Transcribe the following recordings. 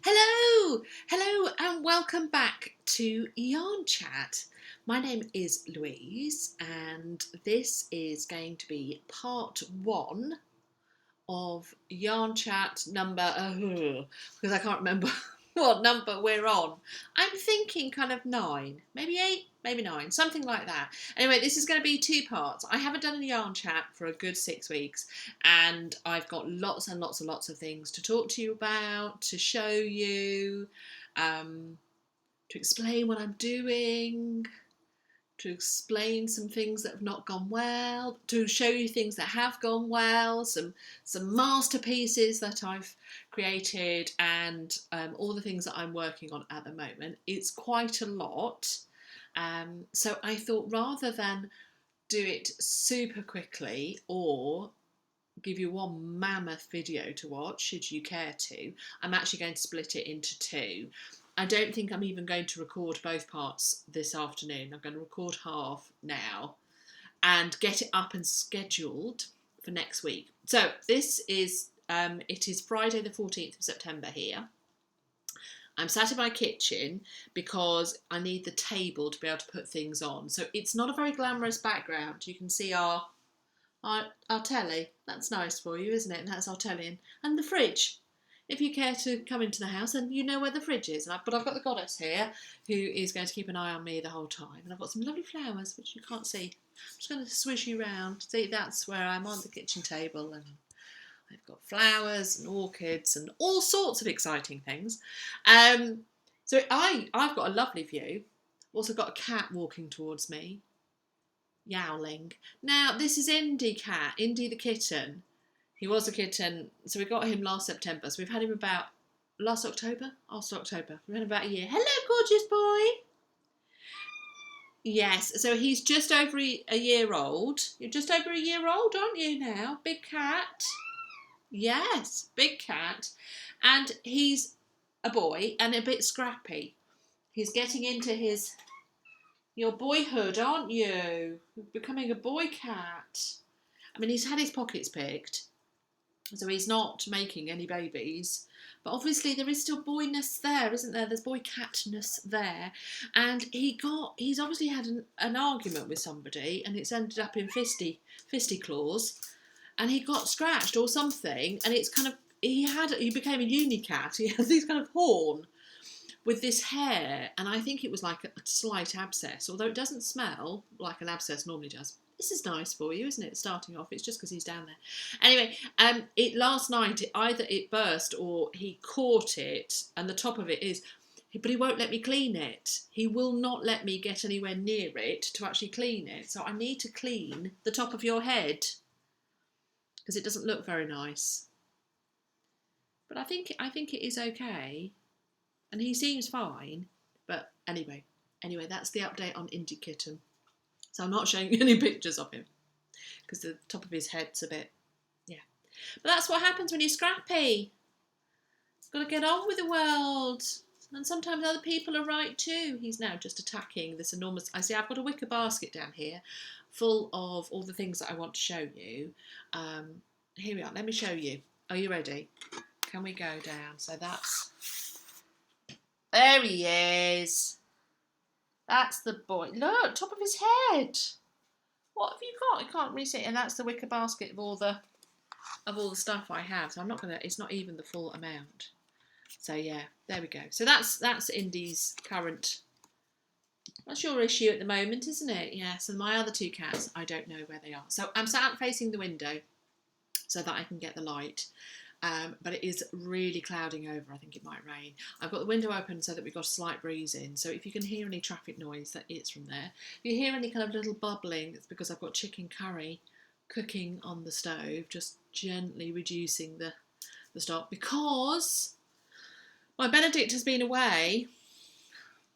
Hello and welcome back to Yarn Chat. My name is Louise and this is going to be part one of Yarn Chat number, because I can't remember what number we're on. I'm thinking kind of 9, maybe 8, maybe 9, something like that. Anyway, this is going to be 2 parts. I haven't done a yarn chat for a good 6 weeks and I've got lots and lots and lots of things to talk to you about, to show you, to explain what I'm doing, to explain some things that have not gone well, to show you things that have gone well, some masterpieces that I've created, and all the things that I'm working on at the moment. It's quite a lot. So I thought rather than do it super quickly or give you one mammoth video to watch, should you care to, I'm actually going to split it into 2. I don't think I'm even going to record both parts this afternoon. I'm going to record half now and get it up and scheduled for next week. So this is, it is Friday the 14th of September here. I'm sat in my kitchen because I need the table to be able to put things on. So it's not a very glamorous background. You can see our telly. That's nice for you, isn't it? And that's our telly. And the fridge. If you care to come into the house, and you know where the fridge is. But I've got the goddess here who is going to keep an eye on me the whole time. And I've got some lovely flowers, which you can't see. I'm just going to swish you around. See, that's where I'm on the kitchen table. And I've got flowers and orchids and all sorts of exciting things. So I've got a lovely view. Also got a cat walking towards me, yowling. Now, this is Indy cat, Indy the kitten. He was a kitten, so we got him last September. So we've had him about last October. We've had him about a year. Hello, gorgeous boy. Yes, so he's just over a year old. You're just over a year old, aren't you now? Big cat. Yes, big cat. And he's a boy and a bit scrappy. He's getting into your boyhood, aren't you? You're becoming a boy cat. I mean, he's had his pockets picked. So he's not making any babies, but obviously there is still boyness there, isn't there? There's boy catness there, and he's obviously had an argument with somebody, and it's ended up in fisticuffs, and he got scratched or something, and it's kind of he became a unicat. He has this kind of horn with this hair, and I think it was like a slight abscess, although it doesn't smell like an abscess normally does. This is nice for you, isn't it? Starting off, it's just because he's down there. Anyway, last night either it burst or he caught it, and the top of it is, but he won't let me clean it. He will not let me get anywhere near it to actually clean it. So I need to clean the top of your head because it doesn't look very nice. But I think it is okay, and he seems fine. But anyway, that's the update on Indy Kitten. So I'm not showing you any pictures of him because the top of his head's a bit, yeah. But that's what happens when you're scrappy. Got to get on with the world. And sometimes other people are right too. He's now just attacking this enormous, I see I've got a wicker basket down here full of all the things that I want to show you. Here we are, let me show you. Are you ready? Can we go down? So there he is. That's the boy. Look, top of his head. What have you got? I can't really see. And that's the wicker basket of all the stuff I have. So I'm not gonna. It's not even the full amount. So yeah, there we go. So that's Indy's current. That's your issue at the moment, isn't it? Yes. And my other 2 cats, I don't know where they are. So I'm sat facing the window so that I can get the light. But it is really clouding over. I think it might rain. I've got the window open so that we've got a slight breeze in. So if you can hear any traffic noise, that it's from there. If you hear any kind of little bubbling, it's because I've got chicken curry cooking on the stove, just gently reducing the stock because my Benedict has been away.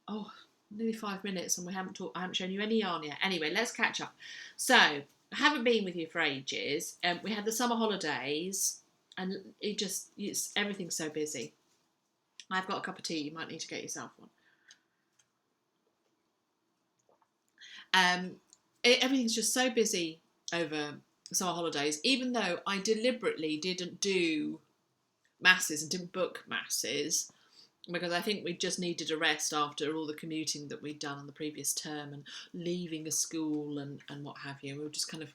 Oh, nearly 5 minutes, and I haven't shown you any yarn yet. Anyway, let's catch up. So I haven't been with you for ages. We had the summer holidays. And everything's so busy. I've got a cup of tea. You might need to get yourself one. Everything's just so busy over summer holidays, even though I deliberately didn't do masses and didn't book masses. because I think we just needed a rest after all the commuting that we'd done on the previous term and leaving a school and what have you. We were just kind of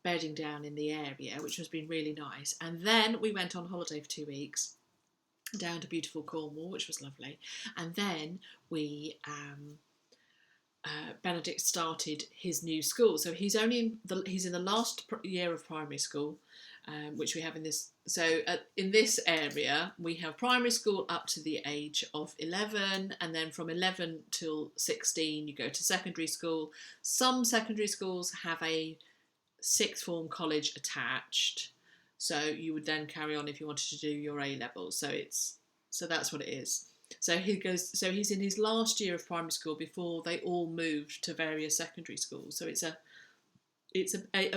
bedding down in the area, which has been really nice. And then we went on holiday for 2 weeks down to beautiful Cornwall, which was lovely. And then we Benedict started his new school, so he's in the last year of primary school, which we have in this. So in this area, we have primary school up to the age of 11, and then from 11 till 16, you go to secondary school. Some secondary schools have a sixth form college attached, so you would then carry on if you wanted to do your A levels. So that's what it is. So he's in his last year of primary school before they all moved to various secondary schools. So it's a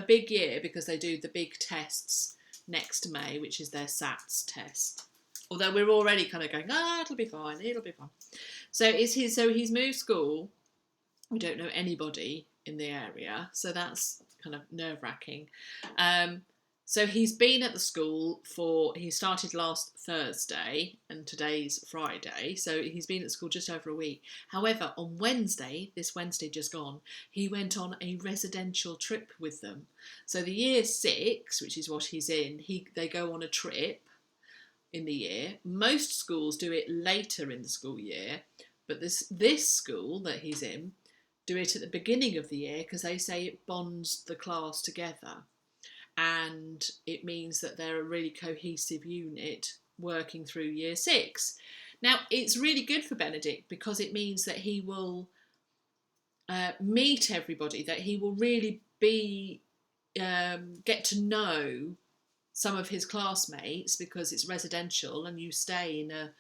big year because they do the big tests next May, which is their SATs test. Although we're already kind of going, it'll be fine. So he's moved school. We don't know anybody in the area, so that's kind of nerve-wracking. So he's been at the school he started last Thursday and today's Friday, so he's been at school just over a week. However, on this Wednesday just gone, he went on a residential trip with them. So the year 6, which is what he's in, they go on a trip in the year. Most schools do it later in the school year, but this school that he's in do it at the beginning of the year because they say it bonds the class together. And it means that they're a really cohesive unit working through year 6. Now, it's really good for Benedict because it means that he will meet everybody, that he will really get to know some of his classmates because it's residential and you stay in a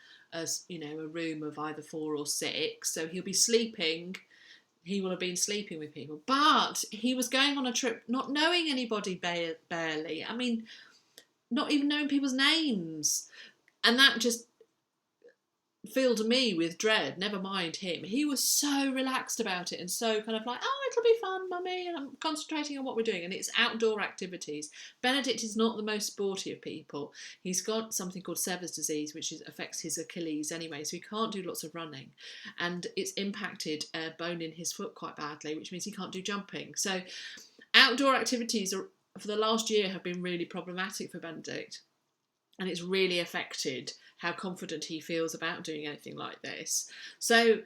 room of either 4 or 6. So he'll be sleeping. He will have been sleeping with people, but he was going on a trip not knowing anybody barely. I mean, not even knowing people's names. And that just filled me with dread, never mind him. He was so relaxed about it and so kind of like, it'll be fun, mummy, and I'm concentrating on what we're doing. And it's outdoor activities. Benedict is not the most sporty of people. He's got something called Sever's disease, which affects his Achilles anyway, so he can't do lots of running. And it's impacted a bone in his foot quite badly, which means he can't do jumping. So outdoor activities for the last year have been really problematic for Benedict. And it's really affected how confident he feels about doing anything like this. So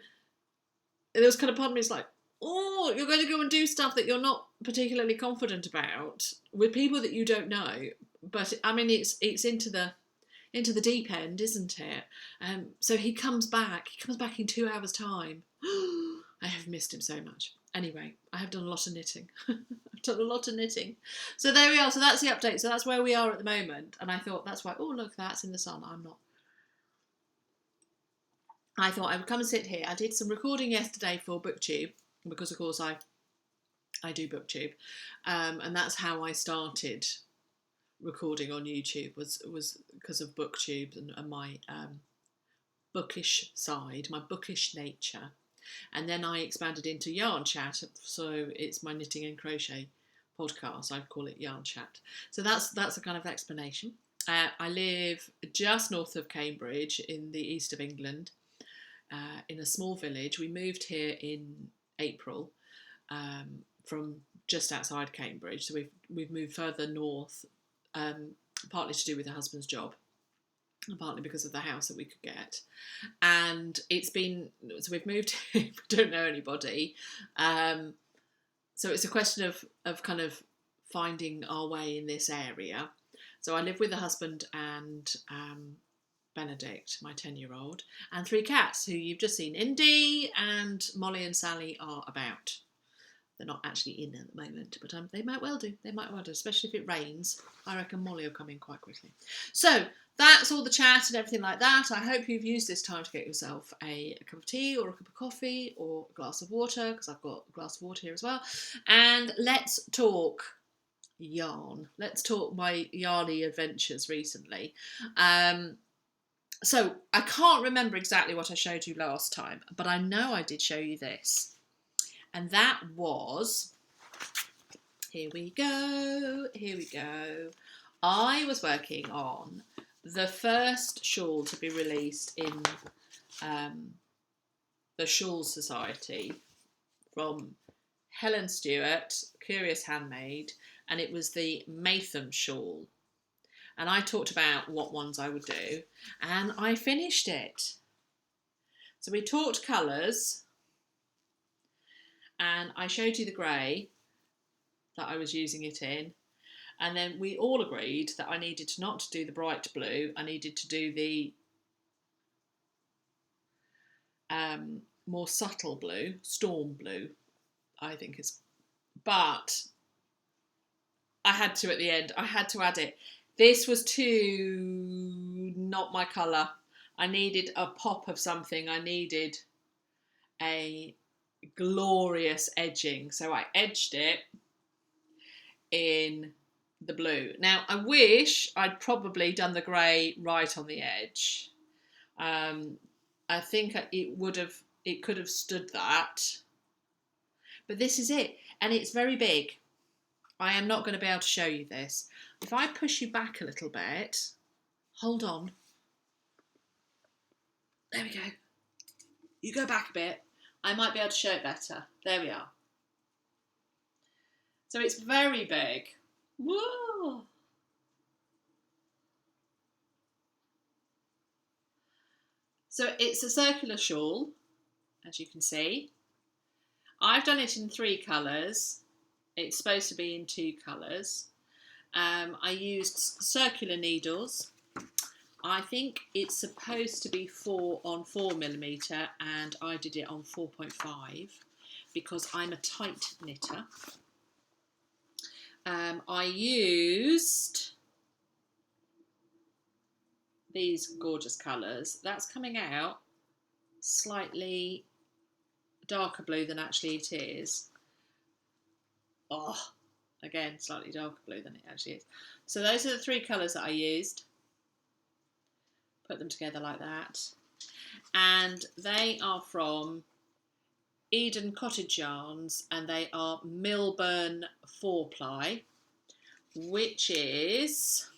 there was kind of part of me is like, you're going to go and do stuff that you're not particularly confident about with people that you don't know. But I mean, it's into the deep end, isn't it? So he comes back in 2 hours' time. I have missed him so much. Anyway, I have done a lot of knitting. So there we are. So that's the update. So that's where we are at the moment. And I thought that's why, look, that's in the sun. I'm not. I thought I would come and sit here. I did some recording yesterday for BookTube because, of course, I do BookTube. And that's how I started recording on YouTube was because of BookTube and my bookish side, my bookish nature. And then I expanded into Yarn Chat, so it's my knitting and crochet podcast. I call it Yarn Chat. So that's a kind of explanation. I live just north of Cambridge in the east of England, in a small village. We moved here in April from just outside Cambridge, so we've moved further north, partly to do with the husband's job, and partly because of the house that we could get. And so we've moved here, we don't know anybody. So it's a question of kind of finding our way in this area. So I live with the husband and Benedict, my 10-year-old, and 3 cats who you've just seen. Indy and Molly and Sally are about. They're not actually in at the moment, but they might well do. Especially if it rains. I reckon Molly will come in quite quickly. So that's all the chat and everything like that. I hope you've used this time to get yourself a cup of tea or a cup of coffee or a glass of water, because I've got a glass of water here as well. And let's talk yarn. Let's talk my yarny adventures recently. So I can't remember exactly what I showed you last time, but I know I did show you this. And that was, here we go. I was working on the first shawl to be released in the Shawl Society from Helen Stewart, Curious Handmade, and it was the Mayham shawl. And I talked about what ones I would do, and I finished it. So we talked colours, and I showed you the grey that I was using it in, and then we all agreed that I needed to not do the bright blue, I needed to do the more subtle blue, storm blue, I think is, but I had to at the end, I had to add it. This was too not my colour. I needed a pop of something. I needed a glorious edging. So I edged it in the blue. Now, I wish I'd probably done the grey right on the edge. I think it could have stood that. But this is it. And it's very big. I am not going to be able to show you this. If I push you back a little bit, hold on. There we go. You go back a bit. I might be able to show it better. There we are. So it's very big. Whoa! So it's a circular shawl, as you can see. I've done it in 3 colours. It's supposed to be in 2 colours. I used circular needles. I think it's supposed to be 4 on 4mm, and I did it on 4.5 because I'm a tight knitter. I used these gorgeous colours. That's coming out slightly darker blue than actually it is. Oh, again, slightly darker blue than it actually is. So those are the 3 colours that I used. Put them together like that. And they are from Cottage yarns, and they are Millburn 4-ply, which is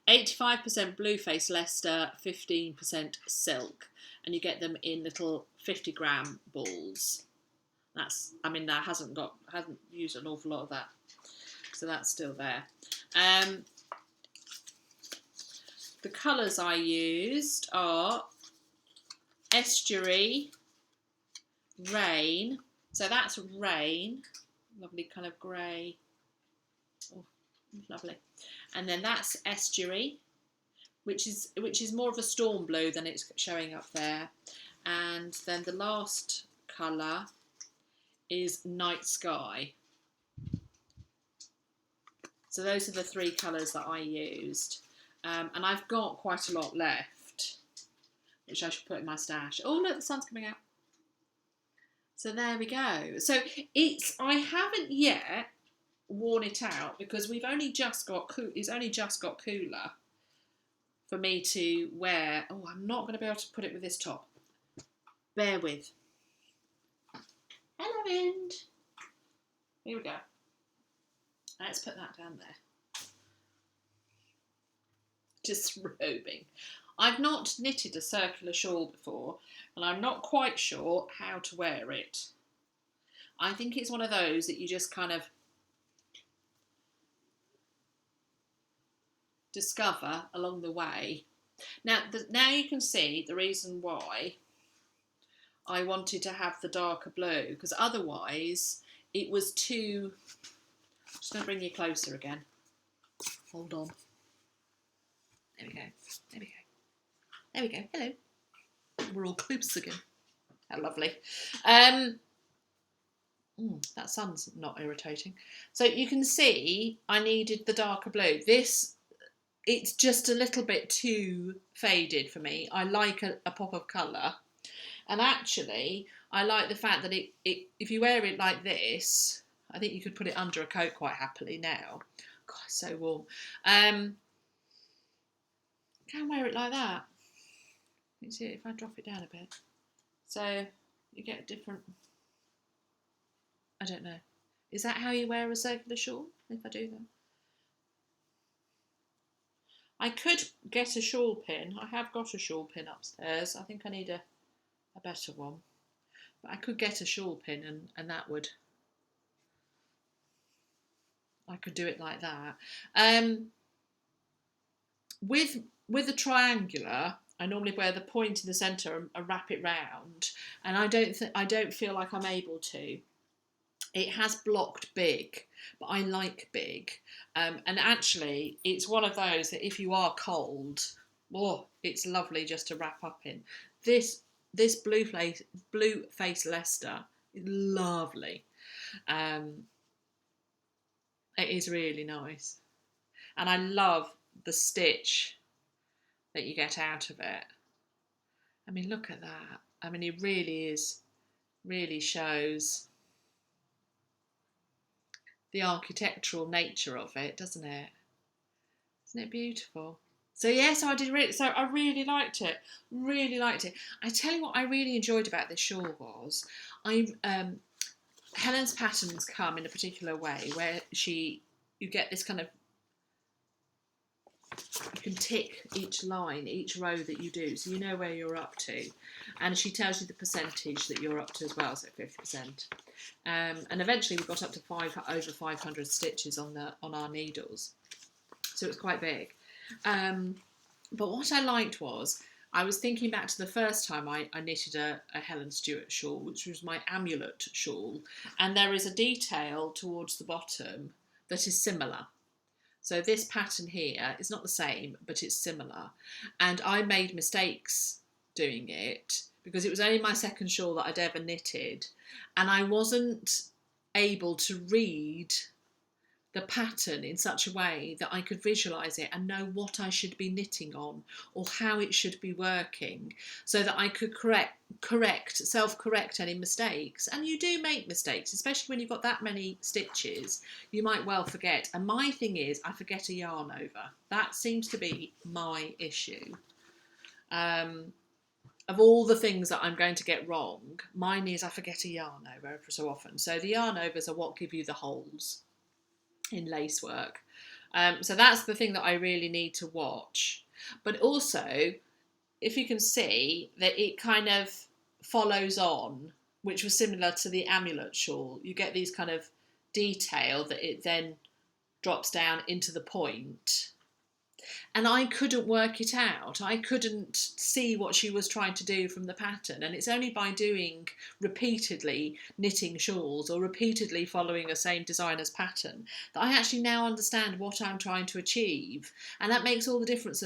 85% Blueface Leicester, 15% silk, and you get them in little 50-gram balls. That's, I mean, that hasn't used an awful lot of that, so that's still there. The colours I used are Estuary, Rain, so that's Rain, lovely kind of grey, oh, lovely, and then that's Estuary, which is more of a storm blue than it's showing up there, and then the last colour is Night Sky. So those are the 3 colours that I used, and I've got quite a lot left, which I should put in my stash. Oh look, the sun's coming out. So there we go. So I haven't yet worn it out because it's only just got cooler for me to wear. Oh, I'm not going to be able to put it with this top. Bear with. Hello, Wind. Here we go. Let's put that down there. Disrobing. I've not knitted a circular shawl before, and I'm not quite sure how to wear it. I think it's one of those that you just kind of discover along the way. Now you can see the reason why I wanted to have the darker blue, because otherwise it was too... I'm just going to bring you closer again. Hold on. There we go. There we go. There we go. Hello. We're all close again. How lovely. That sun's not irritating. So you can see I needed the darker blue. It's just a little bit too faded for me. I like a pop of colour. And actually, I like the fact that if you wear it like this, I think you could put it under a coat quite happily now. God, it's so warm. Can't wear it like that. You see it if I drop it down a bit. So you get a different... I don't know. Is that how you wear a circular shawl? If I do that? I could get a shawl pin. I have got a shawl pin upstairs. I think I need a better one. But I could get a shawl pin and that would, I could do it like that. With a triangular, I normally wear the point in the centre and wrap it round, and I don't feel like I'm able to. It has blocked big, but I like big, and actually it's one of those that if you are cold, oh, it's lovely just to wrap up in. This blue face Leicester is lovely. It is really nice, and I love the stitch that you get out of it. I mean, look at that. I mean, it really shows the architectural nature of it, doesn't it? Isn't it beautiful? So yeah, so I really liked it. Really liked it. I tell you what I really enjoyed about this shawl was Helen's patterns come in a particular way where you get this kind of, you can tick each line, each row that you do, so you know where you're up to, and she tells you the percentage that you're up to as well, so 50%. And eventually we got up to over 500 stitches on our needles, so it was quite big. But what I liked was, I was thinking back to the first time I knitted a Helen Stewart shawl, which was my amulet shawl, and there is a detail towards the bottom that is similar. So this pattern here is not the same, but it's similar. And I made mistakes doing it because it was only my second shawl that I'd ever knitted, and I wasn't able to read the pattern in such a way that I could visualise it and know what I should be knitting on or how it should be working, so that I could self-correct any mistakes. And you do make mistakes, especially when you've got that many stitches. You might well forget. And my thing is, I forget a yarn over. That seems to be my issue. Of all the things that I'm going to get wrong, mine is I forget a yarn over every so often. So the yarn overs are what give you the holes in lace work. So that's the thing that I really need to watch. But also, if you can see that it kind of follows on, which was similar to the amulet shawl, you get these kind of detail that it then drops down into the point. And I couldn't work it out. I couldn't see what she was trying to do from the pattern. And it's only by doing repeatedly knitting shawls or repeatedly following the same designer's pattern that I actually now understand what I'm trying to achieve. And that makes all the difference.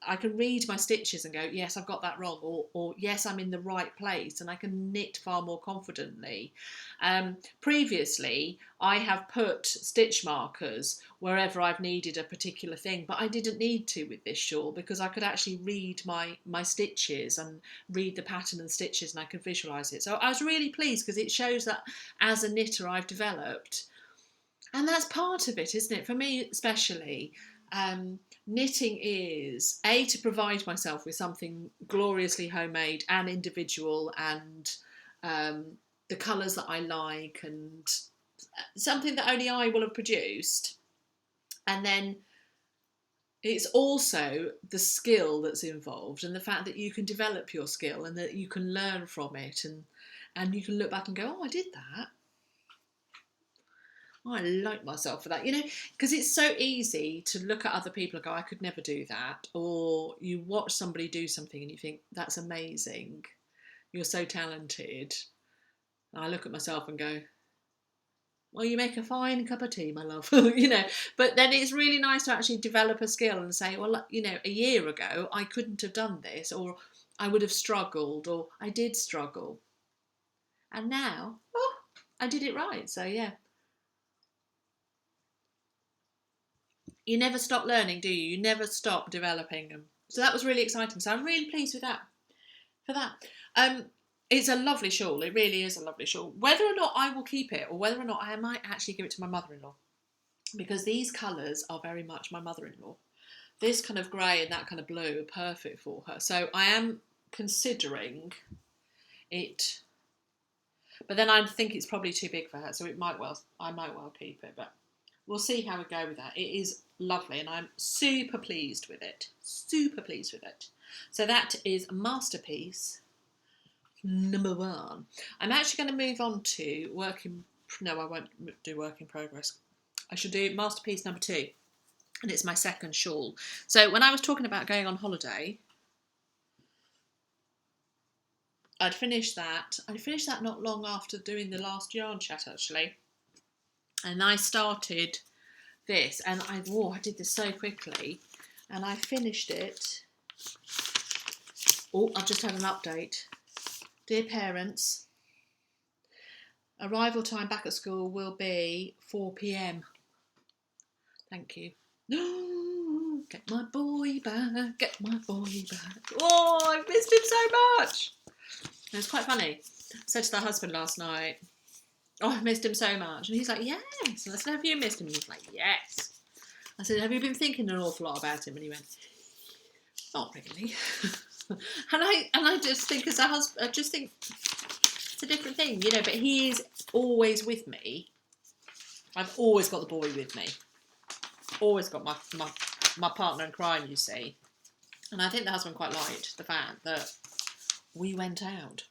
I can read my stitches and go, yes, I've got that wrong, or yes, I'm in the right place, and I can knit far more confidently. Previously, I have put stitch markers wherever I've needed a particular thing, but I didn't need to with this shawl because I could actually read my stitches and read the pattern and stitches, and I could visualise it. So I was really pleased because it shows that as a knitter I've developed. And that's part of it, isn't it? For me especially, knitting is to provide myself with something gloriously homemade and individual, and the colours that I like, and something that only I will have produced. And then it's also the skill that's involved, and the fact that you can develop your skill and that you can learn from it, and you can look back and go, oh, I did that. Oh, I like myself for that, because it's so easy to look at other people and go, I could never do that. Or you watch somebody do something and you think, that's amazing. You're so talented. And I look at myself and go, well, you make a fine cup of tea, my love, But then it's really nice to actually develop a skill and say, well, a year ago I couldn't have done this, or I would have struggled, or I did struggle. And now, I did it right. So, yeah. You never stop learning, do you? You never stop developing them. So that was really exciting. So I'm really pleased with that. For that. It's a lovely shawl. It really is a lovely shawl. Whether or not I will keep it, or whether or not I might actually give it to my mother-in-law, because these colours are very much my mother-in-law. This kind of grey and that kind of blue are perfect for her. So I am considering it, but then I think it's probably too big for her. So I might well keep it. But we'll see how we go with that. It is lovely and I'm super pleased with it. Super pleased with it. So that is masterpiece number 1. I'm actually going to move on to no, I won't do work in progress. I should do masterpiece number 2. And it's my second shawl. So when I was talking about going on holiday, I'd finished that. I finished that not long after doing the last yarn chat, actually. And I started this, and I did this so quickly, and I finished it. Oh, I've just had an update. Dear parents, arrival time back at school will be 4 p.m. Thank you. Get my boy back, get my boy back. Oh, I missed him so much. It was quite funny. I said to the husband last night, oh, I missed him so much. And he's like, yes. And I said, have you missed him? And he's like, yes. I said, have you been thinking an awful lot about him? And he went, not really. and I just think as a husband, I just think it's a different thing, you know, but he is always with me. I've always got the boy with me. Always got my partner in crime, you see. And I think the husband quite liked the fact that we went out.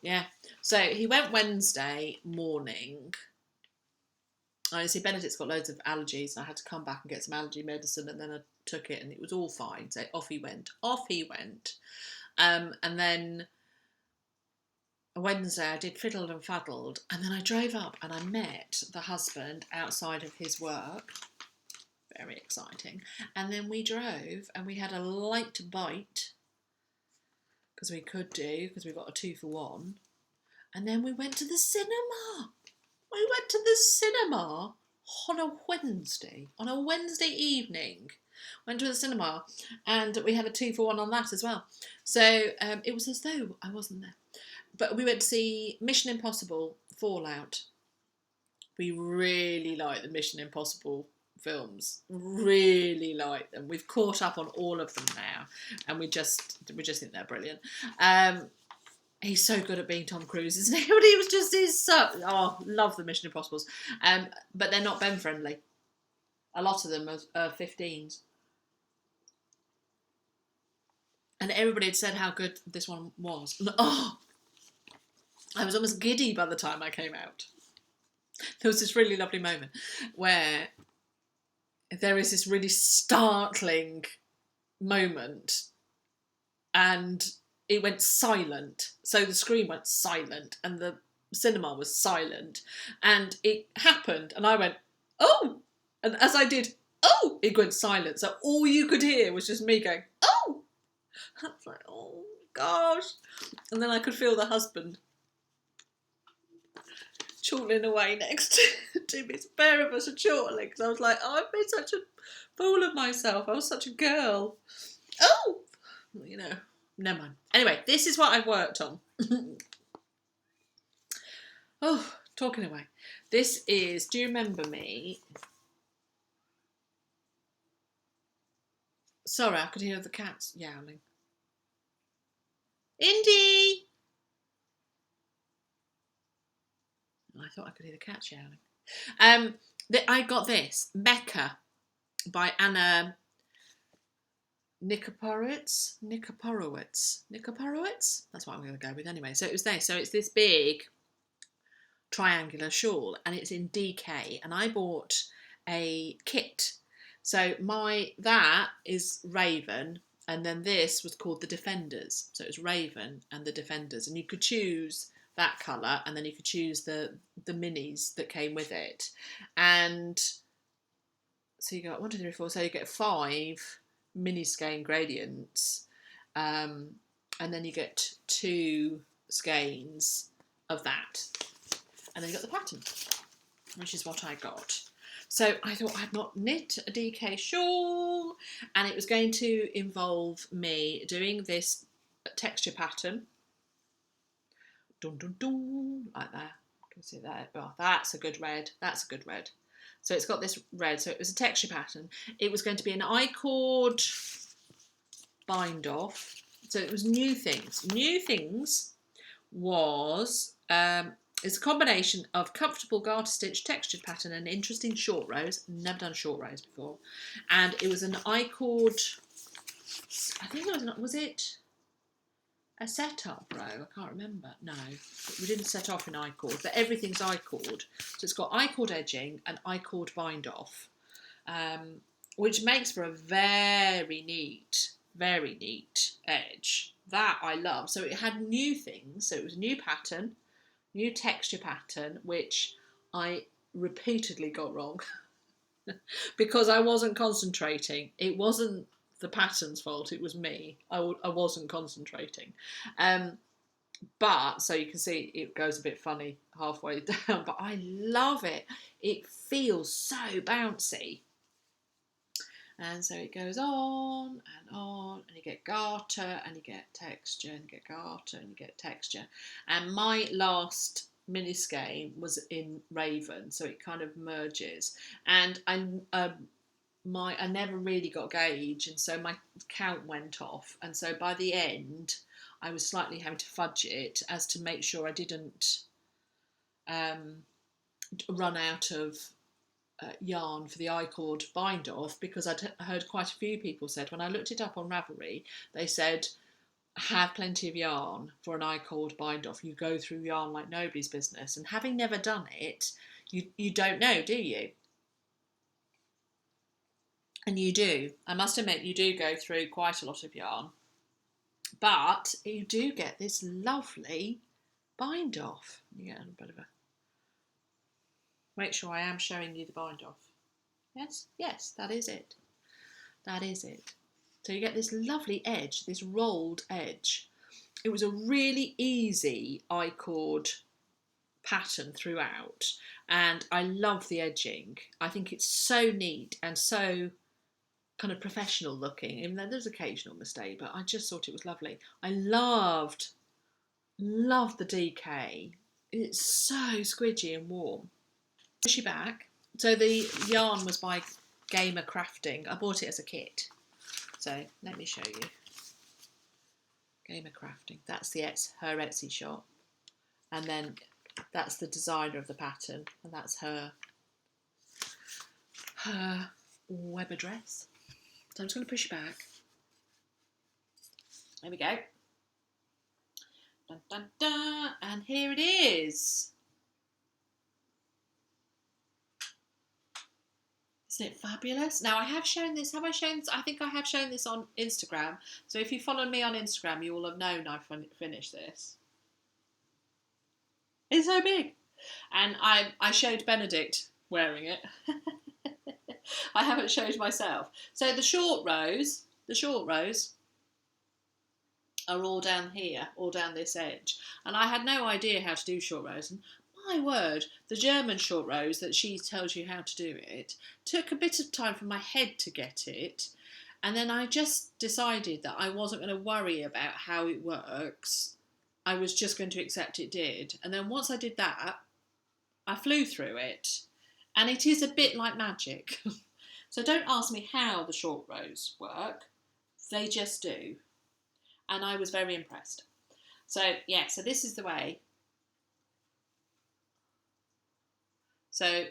Yeah. So he went Wednesday morning. I see Benedict's got loads of allergies and I had to come back and get some allergy medicine and then I took it and it was all fine. So off he went. And then Wednesday I did fiddled and faddled and then I drove up and I met the husband outside of his work. Very exciting. And then we drove and we had a light bite because we could do, because we got a 2-for-1. And then we went to the cinema. We went to the cinema on a Wednesday evening. Went to the cinema and we had a 2-for-1 on that as well. So it was as though I wasn't there. But we went to see Mission Impossible Fallout. We really like the Mission Impossible films, really like them. We've caught up on all of them now and we just think they're brilliant. He's so good at being Tom Cruise, isn't he? But he's love the Mission Impossibles. But they're not Ben friendly. A lot of them are 15s. And everybody had said how good this one was. Oh, I was almost giddy by the time I came out. There was this really lovely moment where there is this really startling moment and it went silent. So the screen went silent and the cinema was silent and it happened and I went, oh! And as I did, oh! It went silent. So all you could hear was just me going, oh! I was like, oh gosh. And then I could feel the husband chortling away next to me. It's a pair of us are chortling because I was like, oh, I've been such a fool of myself. I was such a girl. Oh! You know, never mind. Anyway, this is what I've worked on. Oh, talking away. This is, do you remember me? Sorry, I could hear the cats yowling. Indy! I thought I could hear the cat yowling. I got this, Mecha, by Anna Nikipirowitz? That's what I'm going to go with anyway. So it was there. So it's this big triangular shawl and it's in DK and I bought a kit. So that is Raven and then this was called the Defenders. So it was Raven and the Defenders and you could choose that colour and then you could choose the minis that came with it. And so you got 1, 2, 3, 4, so you get 5 mini skein gradients and then you get 2 skeins of that and then you got the pattern, which is what I got. So I thought I'd not knit a DK shawl and it was going to involve me doing this texture pattern. Dun, dun, dun, like that. You can see that. Oh, that's a good red. That's a good red. So it's got this red. So it was a texture pattern. It was going to be an I-cord bind off. So it was new things. New things was It's a combination of comfortable garter stitch textured pattern and interesting short rows. Never done short rows before. And it was an I-cord, I think it was it a set-up row? I can't remember. No, we didn't set off in I-cord, but everything's I-cord. So it's got I-cord edging and I-cord bind off, which makes for a very neat edge. That I love. So it had new things. So it was a new pattern, new texture pattern, which I repeatedly got wrong because I wasn't concentrating. It wasn't the pattern's fault, it was me. I wasn't concentrating. But so you can see it goes a bit funny halfway down, but I love it. It feels so bouncy. And so it goes on, and you get garter, and you get texture, and you get garter, and you get texture. And my last mini skein was in Raven, so it kind of merges. And I never really got gauge, and so my count went off. And so by the end, I was slightly having to fudge it as to make sure I didn't run out of yarn for the I-cord bind off, because I'd heard quite a few people said, when I looked it up on Ravelry, they said have plenty of yarn for an I-cord bind off. You go through yarn like nobody's business, and having never done it, you don't know, do you? And you do. I must admit, you do go through quite a lot of yarn, but you do get this lovely bind off. You get a bit of a. Make sure I am showing you the bind off. Yes, yes, that is it. That is it. So you get this lovely edge, this rolled edge. It was a really easy I-cord pattern throughout, and I love the edging. I think it's so neat and so kind of professional looking, even though there's occasional mistake, but I just thought it was lovely. I loved the DK. It's so squidgy and warm. Push you back. So the yarn was by Gamer Crafting. I bought it as a kit. So let me show you. Gamer Crafting. That's her Etsy shop. And then that's the designer of the pattern. And that's her web address. So I'm just going to push you back. There we go. Dun, dun, dun. And here it is. Isn't it fabulous? Now, I have shown this. Have I shown this? I think I have shown this on Instagram. So if you follow me on Instagram, you will have known I've finished this. It's so big. And I showed Benedict wearing it. I haven't showed myself. So the short rows are all down here, all down this edge. And I had no idea how to do short rows. And my word, the German short rows that she tells you how to do it took a bit of time for my head to get it. And then I just decided that I wasn't going to worry about how it works. I was just going to accept it did. And then once I did that, I flew through it. And it is a bit like magic. So don't ask me how the short rows work. They just do. And I was very impressed. So yeah, so this is the way. So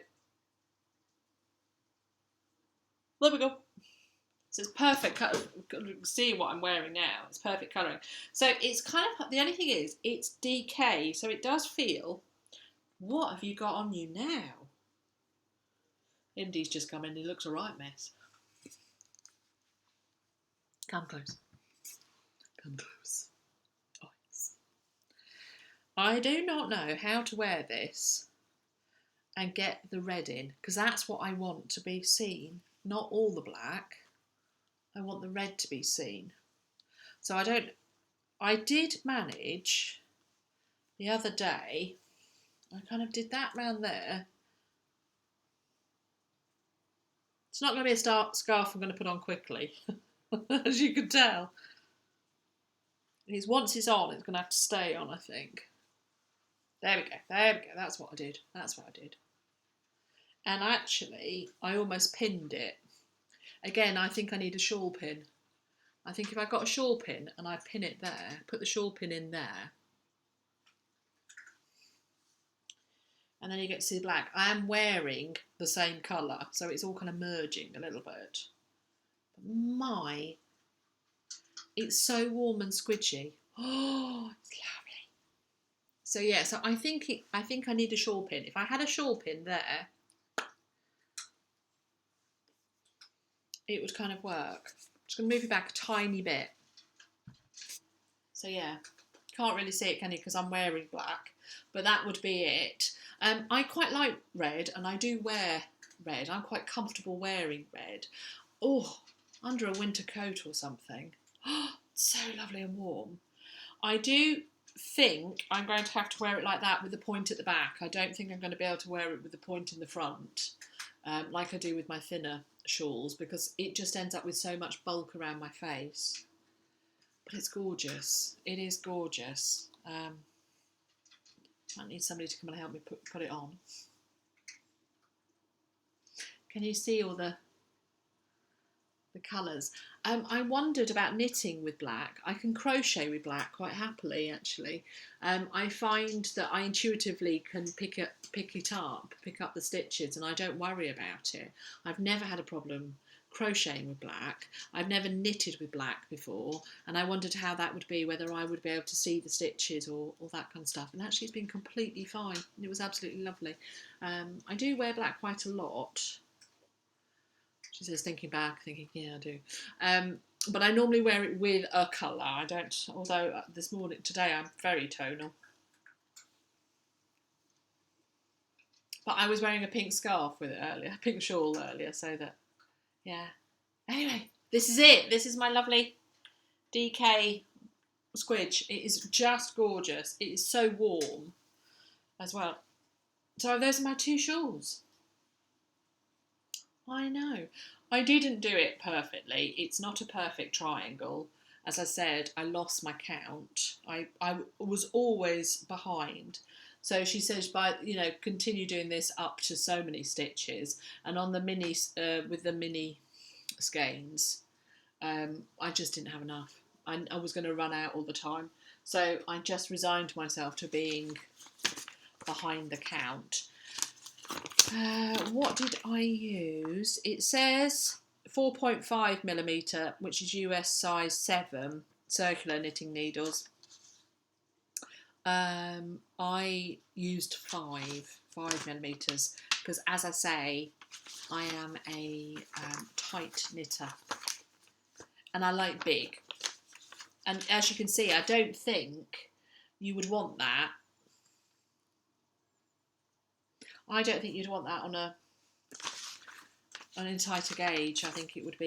there we go. So it's perfect. See what I'm wearing now. It's perfect colouring. So it's kind of, the only thing is, it's DK. So it does feel, what have you got on you now? MD's just come in. He looks a right mess. Come close. Come close. Oh, yes. I do not know how to wear this and get the red in, because that's what I want to be seen. Not all the black. I want the red to be seen. So I did manage the other day, I kind of did that round there. It's not going to be a scarf I'm going to put on quickly, as you can tell. Once it's on, it's going to have to stay on, I think. There we go, there we go, that's what I did, that's what I did. And actually, I almost pinned it. Again, I think I need a shawl pin. I think if I got a shawl pin and I pin it there, put the shawl pin in there, and then you get to see the black. I am wearing the same colour, so it's all kind of merging a little bit. But it's so warm and squidgy. Oh, it's lovely. So yeah, so I think I need a shawl pin. If I had a shawl pin there, it would kind of work. I'm just going to move it back a tiny bit. So yeah, can't really see it, can you? Because I'm wearing black. But that would be it. I quite like red, and I do wear red. I'm quite comfortable wearing red. Oh, under a winter coat or something. Oh, so lovely and warm. I do think I'm going to have to wear it like that with the point at the back. I don't think I'm going to be able to wear it with the point in the front, like I do with my thinner shawls, because it just ends up with so much bulk around my face. But it's gorgeous. It is gorgeous. I need somebody to come and help me put it on. Can you see all the colours? I wondered about knitting with black. I can crochet with black quite happily, actually. I find that I intuitively can pick up the stitches, and I don't worry about it. I've never had a problem crocheting with black. I've never knitted with black before, and I wondered how that would be, whether I would be able to see the stitches or that kind of stuff. And actually, it's been completely fine. It was absolutely lovely. I do wear black quite a lot. She says, thinking back, thinking, yeah, I do. But I normally wear it with a colour. I don't, although today I'm very tonal. But I was wearing a pink scarf with it earlier, a pink shawl earlier, so that, yeah. Anyway, this is it. This is my lovely DK squidge. It is just gorgeous. It is so warm as well. So those are my two shawls. I know. I didn't do it perfectly. It's not a perfect triangle. As I said, I lost my count. I was always behind. So she says, continue doing this up to so many stitches. And on the mini, with the mini skeins, I just didn't have enough. I was going to run out all the time. So I just resigned myself to being behind the count. What did I use? It says 4.5mm, which is US size 7 circular knitting needles. I used 5mm because, as I say, I am a tight knitter and I like big. And as you can see, I don't think you would want that. I don't think you'd want that on an tighter gauge. I think it would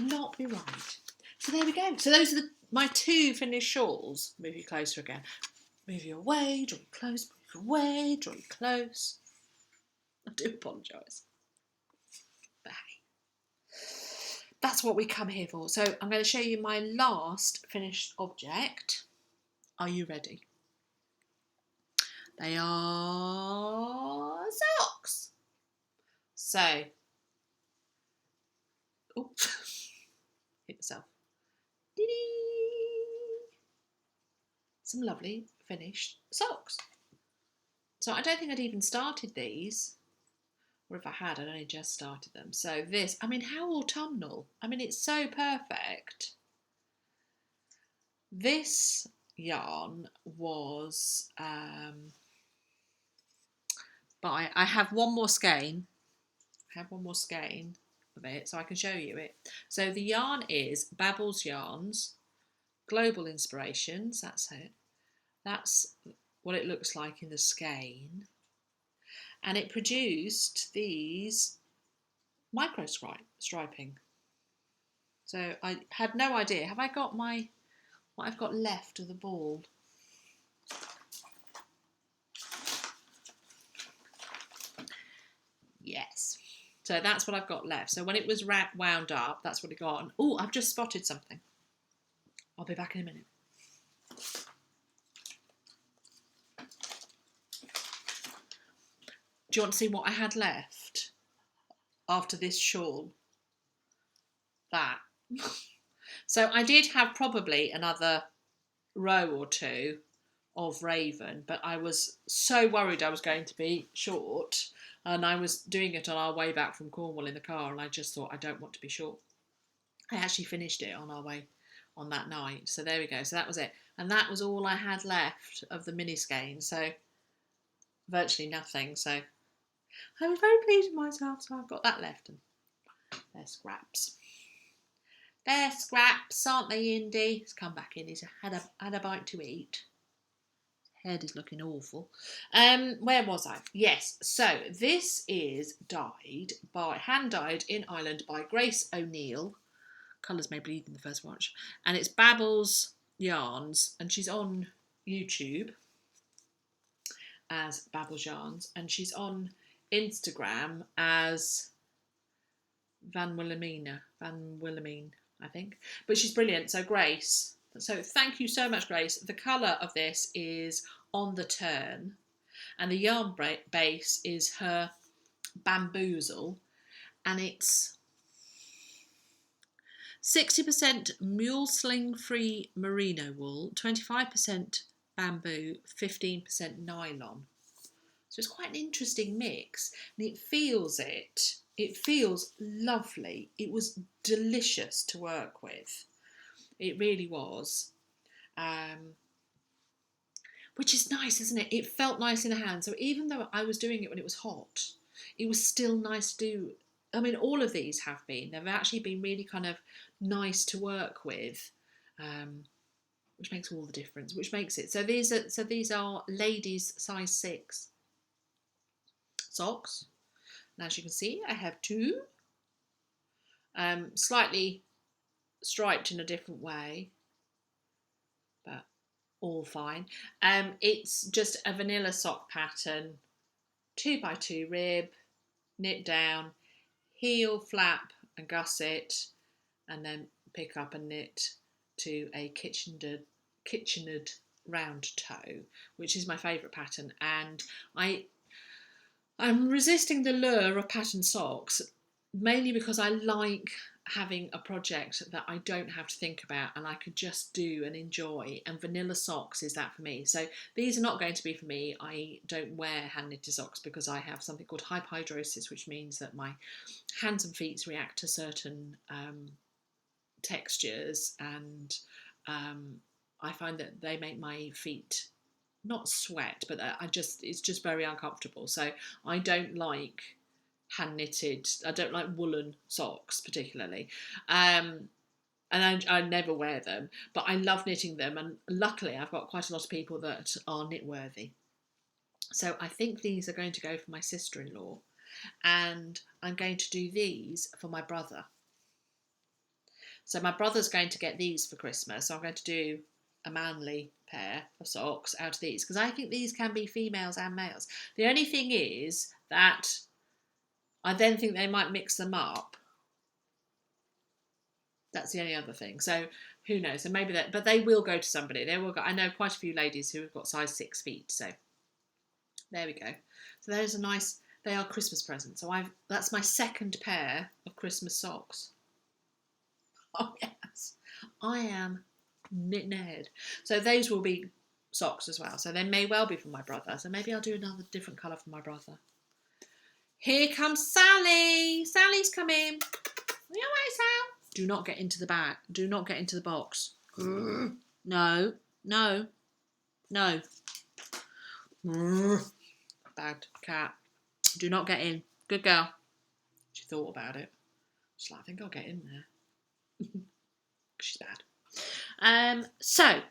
not be right. So there we go. So those are my two finished shawls. Move you closer again. Move you away, draw you close, move you away, draw you close. I do apologise. But hey, that's what we come here for. So I'm going to show you my last finished object. Are you ready? They are socks. So, oh, hit myself. Some lovely finished socks. So I don't think I'd even started these, or if I had, I'd only just started them. So this, I mean, how autumnal. I mean, it's so perfect. This yarn was, but I have one more skein. I have one more skein of it, so I can show you it. So the yarn is Babbles Yarns, Global Inspirations. That's it. That's what it looks like in the skein. And it produced these micro striping. So I had no idea. Have I got what I've got left of the ball? Yes. So that's what I've got left. So when it was wound up, that's what it got. And oh, I've just spotted something. I'll be back in a minute. Do you want to see what I had left after this shawl? That. So I did have probably another row or two of Raven, but I was so worried I was going to be short, and I was doing it on our way back from Cornwall in the car, and I just thought, I don't want to be short. I actually finished it on our way on that night, so there we go. So that was it, and that was all I had left of the mini skein, so virtually nothing. So I was very pleased with myself, so I've got that left, and they're scraps. They're scraps, aren't they, Indy? He's come back in. He's had a bite to eat. His head is looking awful. Where was I? Yes. So this is hand dyed in Ireland by Grace O'Neill. Colours may bleed in the first watch, and it's BabblesYarns, and she's on YouTube as BabblesYarns, and she's on Instagram as Van Wilhelmina, I think. But she's brilliant. So Grace, so thank you so much, Grace. The colour of this is On the Turn, and the yarn base is her Bambozzle, and it's 60% mule sling free merino wool, 25% bamboo, 15% nylon. So it's quite an interesting mix, and it feels lovely. It was delicious to work with. It really was. Which is nice, isn't it? It felt nice in the hand. So even though I was doing it when it was hot, it was still nice to do. I mean, all of these have been. They've actually been really kind of nice to work with, which makes all the difference. Which makes it. So these are ladies size 6 socks. And as you can see, I have 2, slightly striped in a different way, but all fine. It's just a vanilla sock pattern, 2x2 rib, knit down, heel, flap and gusset, and then pick up and knit to a kitchenered round toe, which is my favourite pattern. And I'm resisting the lure of pattern socks, mainly because I like having a project that I don't have to think about and I could just do and enjoy, and vanilla socks is that for me. So these are not going to be for me. I don't wear hand knitted socks because I have something called hyperhidrosis, which means that my hands and feet react to certain textures, and I find that they make my feet not sweat, but it's just very uncomfortable. So I don't like hand knitted. I don't like woolen socks particularly, and I never wear them. But I love knitting them, and luckily I've got quite a lot of people that are knit worthy. So I think these are going to go for my sister-in-law, and I'm going to do these for my brother. So my brother's going to get these for Christmas. So I'm going to do a manly pair of socks out of these, because I think these can be females and males. The only thing is that I then think they might mix them up. That's the only other thing. So who knows? So maybe that, but they will go to somebody. They will go. I know quite a few ladies who have got size 6 feet. So there we go. So those are nice. They are Christmas presents. So that's my second pair of Christmas socks. Oh yes, I am knitting ahead. So those will be socks as well. So they may well be for my brother. So maybe I'll do another different colour for my brother. Here comes Sally. Sally's coming. Are you alright, Sal? Do not get into the bag. Do not get into the box. No. Bad cat. Do not get in. Good girl. She thought about it. She's like, I think I'll get in there. She's bad. So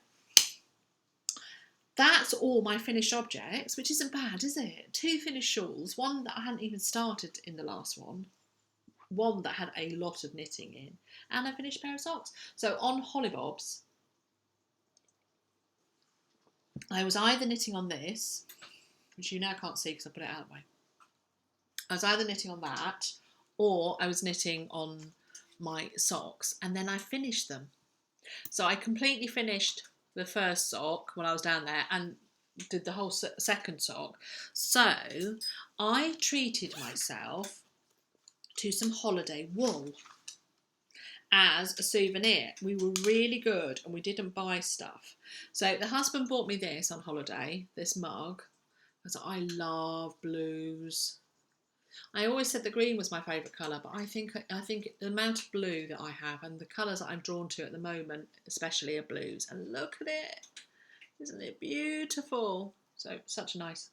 that's all my finished objects, which isn't bad, is it? 2 finished shawls, one that I hadn't even started in the last one that had a lot of knitting in, and a finished pair of socks. So on Hollybobs, I was either knitting on this, which you now can't see because I put it out of the way. I was either knitting on that, or I was knitting on my socks, and then I finished them. So I completely finished the first sock when I was down there and did the whole second sock. So I treated myself to some holiday wool, as a souvenir. We were really good and we didn't buy stuff. So the husband bought me this on holiday, this mug, because I love blues. I always said the green was my favourite colour, but I think the amount of blue that I have and the colours that I'm drawn to at the moment, especially, are blues. And look at it, isn't it beautiful? So such a nice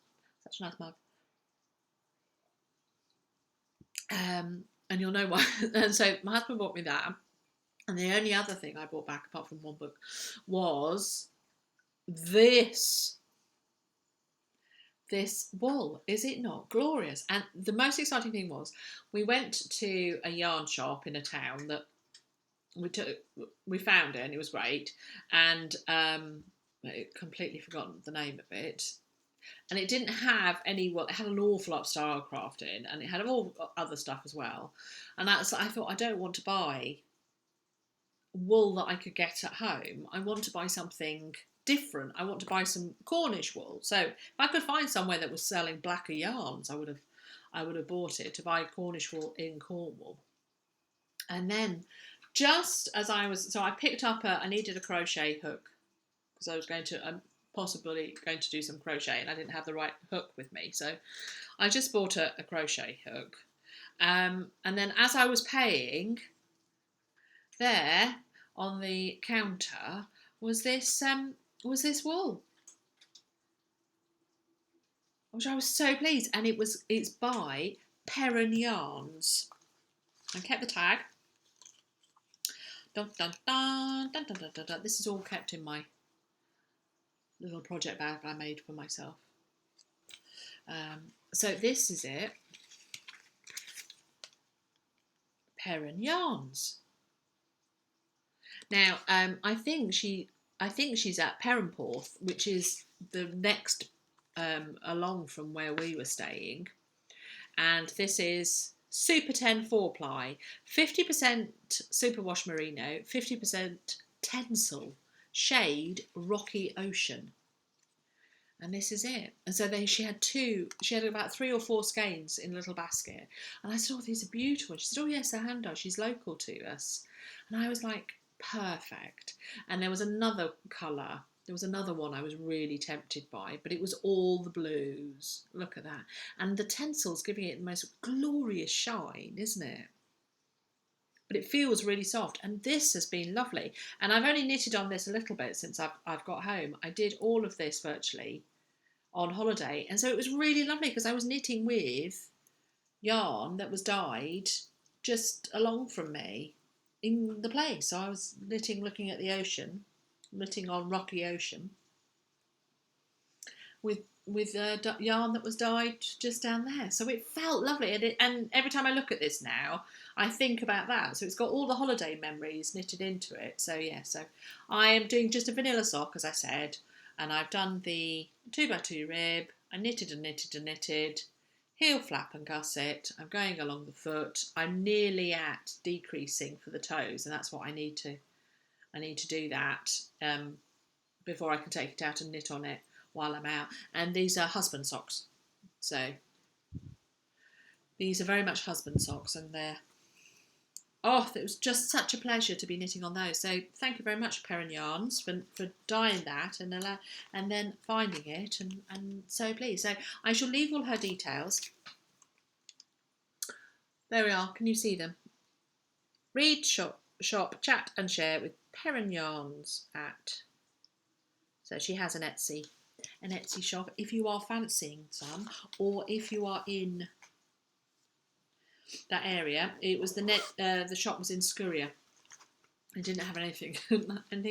mug. And you'll know why. And so my husband bought me that, and the only other thing I bought back, apart from one book, was this wool. Is it not glorious? And the most exciting thing was we went to a yarn shop in a town that we found it, and it was great. And I completely forgotten the name of it. And it didn't have any, well, it had an awful lot of Stylecraft in, and it had all other stuff as well. And I thought, I don't want to buy wool that I could get at home. I want to buy something different. I want to buy some Cornish wool. So if I could find somewhere that was selling blacker yarns, I would have bought it to buy Cornish wool in Cornwall. And then just as I picked up I needed a crochet hook because I was possibly going to do some crochet, and I didn't have the right hook with me. So I just bought a crochet hook. And then as I was paying, there on the counter was this wool, which I was so pleased. And it's by Perran Yarns. I kept the tag. Dun, dun, dun, dun, dun, dun, dun, dun. This is all kept in my little project bag I made for myself. So this is it. Perran Yarns. Now, I think she's at Perranporth, which is the next along from where we were staying. And this is Superten 4-ply, 50% superwash merino, 50% tencel, shade rocky ocean. And this is it. And so she had about 3 or 4 skeins in a little basket. And I said, oh, these are beautiful. She said, oh yes, they're hand dyed. She's local to us. And I was like, perfect. And there was another colour. There was another one I was really tempted by, but it was all the blues. Look at that. And the tencel's giving it the most glorious shine, isn't it? But it feels really soft, and this has been lovely. And I've only knitted on this a little bit since I've got home. I did all of this virtually on holiday, and so it was really lovely because I was knitting with yarn that was dyed just along from me in the place. So I was knitting looking at the ocean, knitting on rocky ocean with yarn that was dyed just down there. So it felt lovely, and every time I look at this now I think about that. So it's got all the holiday memories knitted into it. So yeah, so I am doing just a vanilla sock, as I said, and I've done the 2x2 rib. I knitted and knitted and knitted, heel flap and gusset. I'm going along the foot. I'm nearly at decreasing for the toes, and that's what I need to do that before I can take it out and knit on it while I'm out. And these are husband socks, so these are very much husband socks, and it was just such a pleasure to be knitting on those. So thank you very much, Perran Yarns, for dyeing that and then finding it, and so pleased. So I shall leave all her details. There we are. Can you see them? Read, shop, chat and share with Perran Yarns at. So she has an Etsy shop if you are fancying some, or if you are in that area. It was the shop was in Estuary. It didn't have anything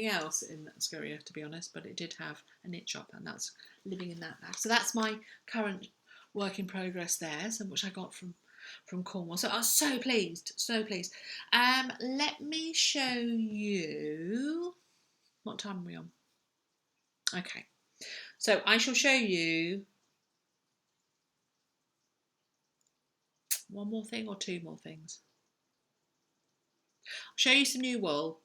else in Estuary, to be honest, but it did have a knit shop, and that's living in that bag. So that's my current work in progress there, which I got from Cornwall. So I was so pleased, so pleased. Let me show you. What time are we on? Okay, so I shall show you one more thing or 2 more things. I'll show you some new wool,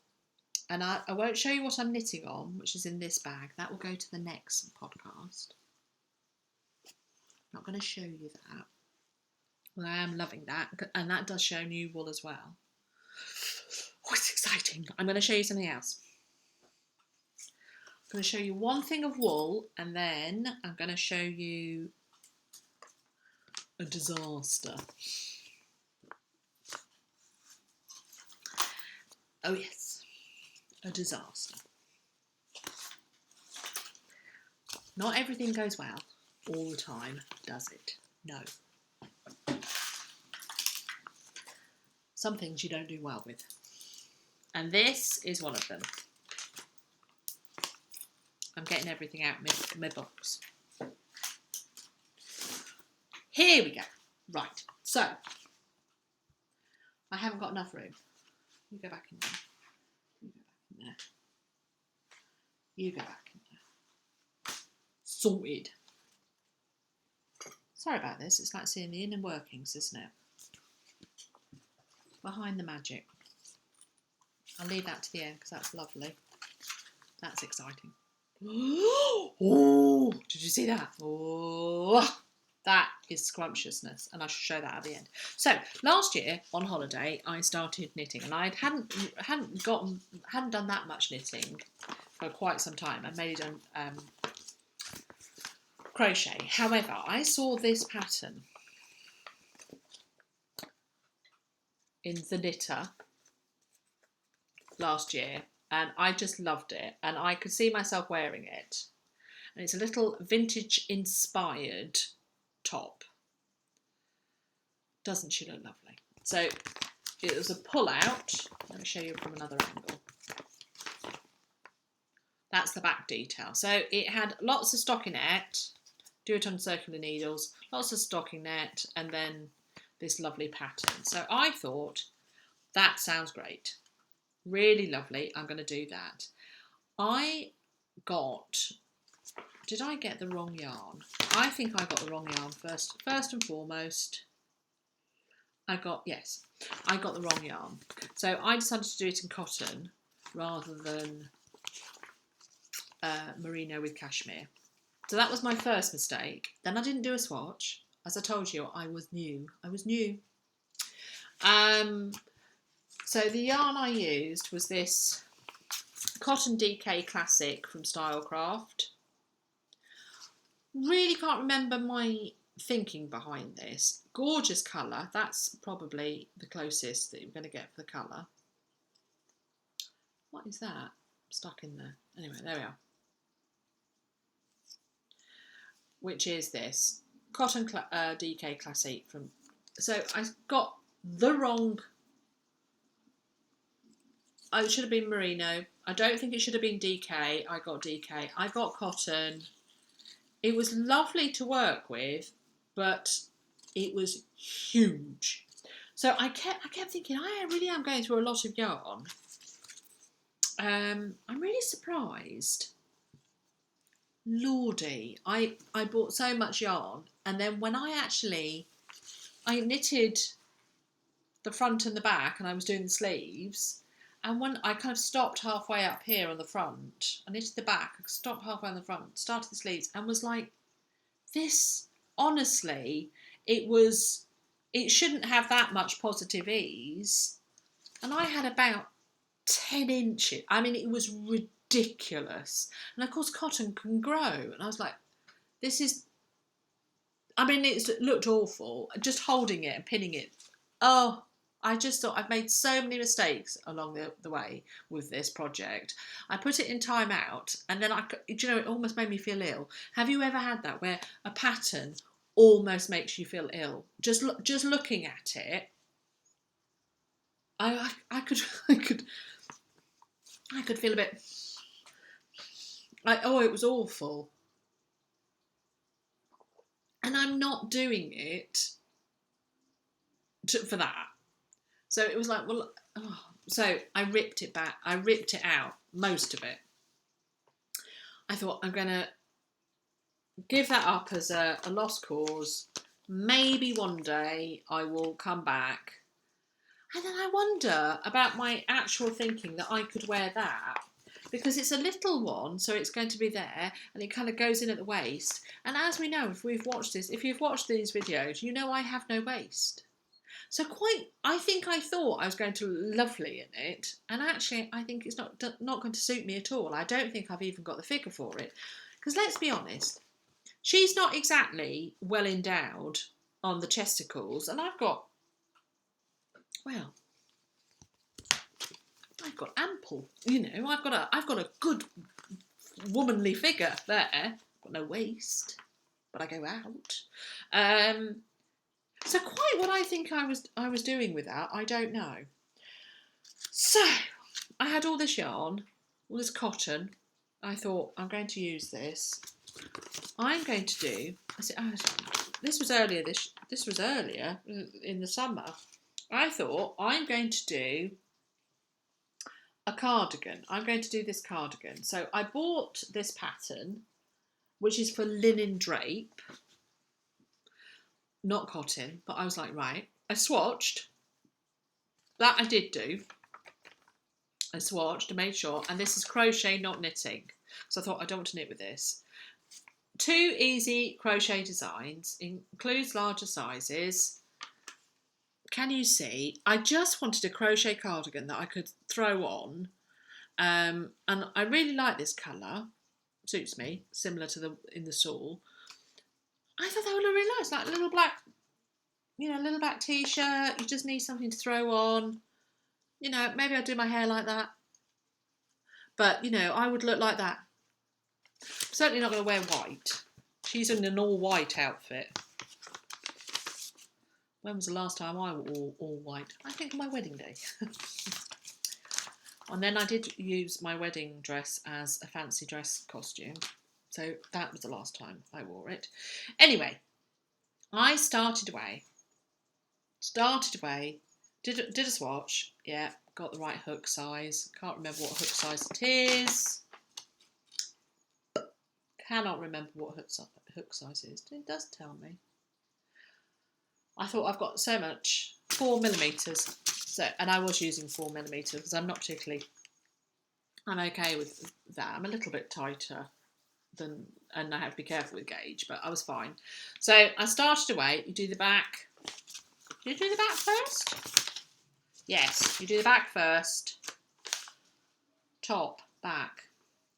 and I won't show you what I'm knitting on, which is in this bag. That will go to the next podcast. I'm not going to show you that. Well, I am loving that, and that does show new wool as well. Oh, it's exciting. I'm going to show you something else. I'm going to show you one thing of wool, and then I'm going to show you a disaster. Oh yes, a disaster. Not everything goes well all the time, does it? No. Some things you don't do well with. And this is one of them. I'm getting everything out of my box. Here we go. Right, so I haven't got enough room. You go back in there. You go back in there. You go back in there. Sorted. Sorry about this. It's like seeing the inner workings, isn't it? Behind the magic. I'll leave that to the end because that's lovely. That's exciting. Oh, did you see that? Oh, that is scrumptiousness, and I should show that at the end. So last year on holiday, I started knitting, and I hadn't done that much knitting for quite some time. I'd mainly done crochet. However, I saw this pattern in the Knitter last year, and I just loved it, and I could see myself wearing it. And it's a little vintage inspired top. Doesn't she look lovely? So it was a pull out. Let me show you from another angle. That's the back detail. So it had lots of stockinette, do it on circular needles, lots of stockinette, and then this lovely pattern. So I thought, that sounds great. Really lovely. I'm going to do that. Did I get the wrong yarn? I think I got the wrong yarn first and foremost. I got the wrong yarn. So I decided to do it in cotton rather than merino with cashmere. So that was my first mistake. Then I didn't do a swatch. As I told you, I was new. So the yarn I used was this Cotton DK Classic from Stylecraft. Really can't remember my thinking behind this. Gorgeous colour. That's probably the closest that you're going to get for the colour. What is that? Stuck in there. Anyway, there we are. Which is this Cotton DK Classic from... So I got the wrong... Oh, it should have been merino. I don't think it should have been DK. I got DK. I got cotton. It was lovely to work with, but it was huge. So I kept thinking, I really am going through a lot of yarn. I'm really surprised. Lordy, I bought so much yarn, and then when I knitted the front and the back, and I was doing the sleeves. And when I kind of stopped halfway up here on the front, I knitted the back, I stopped halfway on the front, started the sleeves, and was like, this, honestly, it shouldn't have that much positive ease. And I had about 10 inches. I mean, it was ridiculous. And of course, cotton can grow. And I was like, this is, I mean, it looked awful. Just holding it and pinning it. Oh, I just thought I've made so many mistakes along the way with this project. I put it in time out, and then it almost made me feel ill. Have you ever had that where a pattern almost makes you feel ill? Just looking at it, I could feel a bit like, oh, it was awful. And I'm not doing it for that. So it was like, well, so I ripped it back. I ripped it out, most of it. I thought, I'm going to give that up as a lost cause. Maybe one day I will come back. And then I wonder about my actual thinking that I could wear that. Because it's a little one, so it's going to be there, and it kind of goes in at the waist. And as we know, if you've watched these videos, you know I have no waist. So I think I thought I was going to look lovely in it, and actually I think it's not going to suit me at all. I don't think I've even got the figure for it, because let's be honest, she's not exactly well endowed on the chesticles, and I've got, well, I've got ample, you know, I've got a good womanly figure there. I've got no waist, but I go out. So quite what I think I was doing with that, I don't know. So I had all this yarn, all this cotton. I thought, I'm going to use this. I'm going to do. This was earlier. This was earlier in the summer. I thought, I'm going to do a cardigan. I'm going to do this cardigan. So I bought this pattern, which is for linen drape, not cotton, but I was like, right. I swatched. That I did do. I swatched and made sure, and this is crochet, not knitting. So I thought, I don't want to knit with this. 2 easy crochet designs, includes larger sizes. Can you see? I just wanted a crochet cardigan that I could throw on, and I really like this colour. Suits me, similar to in the shawl. I thought that would look really nice, like a little black, you know, little black t-shirt. You just need something to throw on. You know, maybe I'll do my hair like that. But, you know, I would look like that. I'm certainly not going to wear white. She's in an all-white outfit. When was the last time I wore all white? I think on my wedding day. And then I did use my wedding dress as a fancy dress costume. So that was the last time I wore it. Anyway, I started away. Did a swatch. Yeah, got the right hook size. Can't remember what hook size it is. Cannot remember what hook size is. It does tell me. I thought I've got so much. 4mm. So, and I was using 4mm because I'm not particularly. I'm okay with that. I'm a little bit tighter and I have to be careful with gauge, but I was fine. So I started away. You do the back. Do you do the back first? Yes, you do the back first. Top, back,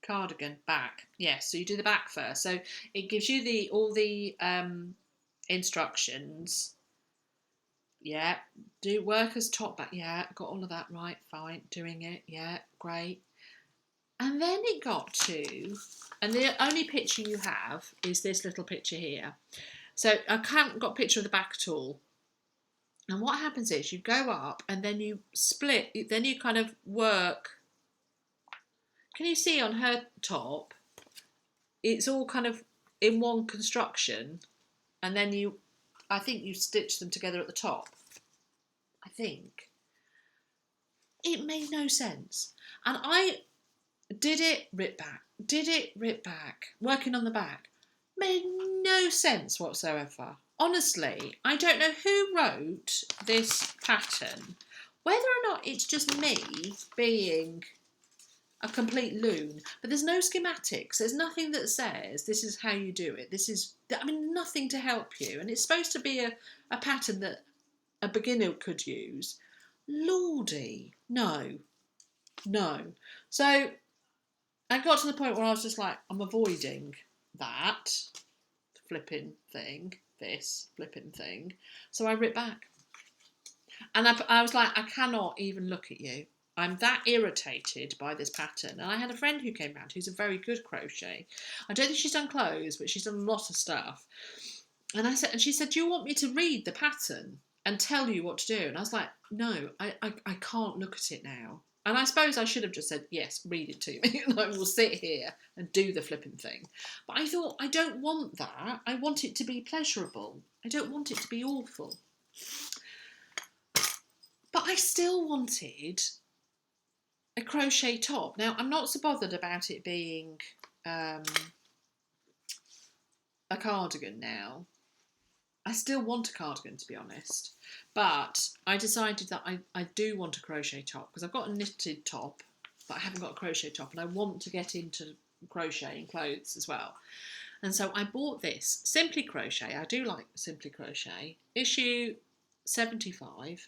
cardigan, back. Yes, so you do the back first. So it gives you all the instructions. Yeah, do work as top, back. Yeah, got all of that right. Fine, doing it. Yeah, great. And then it got to, and the only picture you have is this little picture here. So I haven't got a picture of the back at all. And what happens is you go up and then you split, then you kind of work. Can you see on her top? It's all kind of in one construction, and then I think you stitch them together at the top. I think. It made no sense. And I did it, rip back, working on the back. Made no sense whatsoever. Honestly, I don't know who wrote this pattern. Whether or not it's just me being a complete loon, but there's no schematics. There's nothing that says this is how you do it. Nothing to help you. And it's supposed to be a pattern that a beginner could use. Lordy, no. So I got to the point where I was just like, I'm avoiding that flipping thing. So I ripped back. And I was like, I cannot even look at you. I'm that irritated by this pattern. And I had a friend who came round who's a very good crochet. I don't think she's done clothes, but she's done a lot of stuff. And she said, do you want me to read the pattern and tell you what to do? And I was like, no, I can't look at it now. And I suppose I should have just said, yes, read it to me, and I will sit here and do the flipping thing. But I thought, I don't want that. I want it to be pleasurable. I don't want it to be awful. But I still wanted a crochet top. Now, I'm not so bothered about it being a cardigan now. I still want a cardigan, to be honest. But I decided that I do want a crochet top, because I've got a knitted top, but I haven't got a crochet top, and I want to get into crocheting clothes as well. And so I bought this Simply Crochet. I do like Simply Crochet. Issue 75,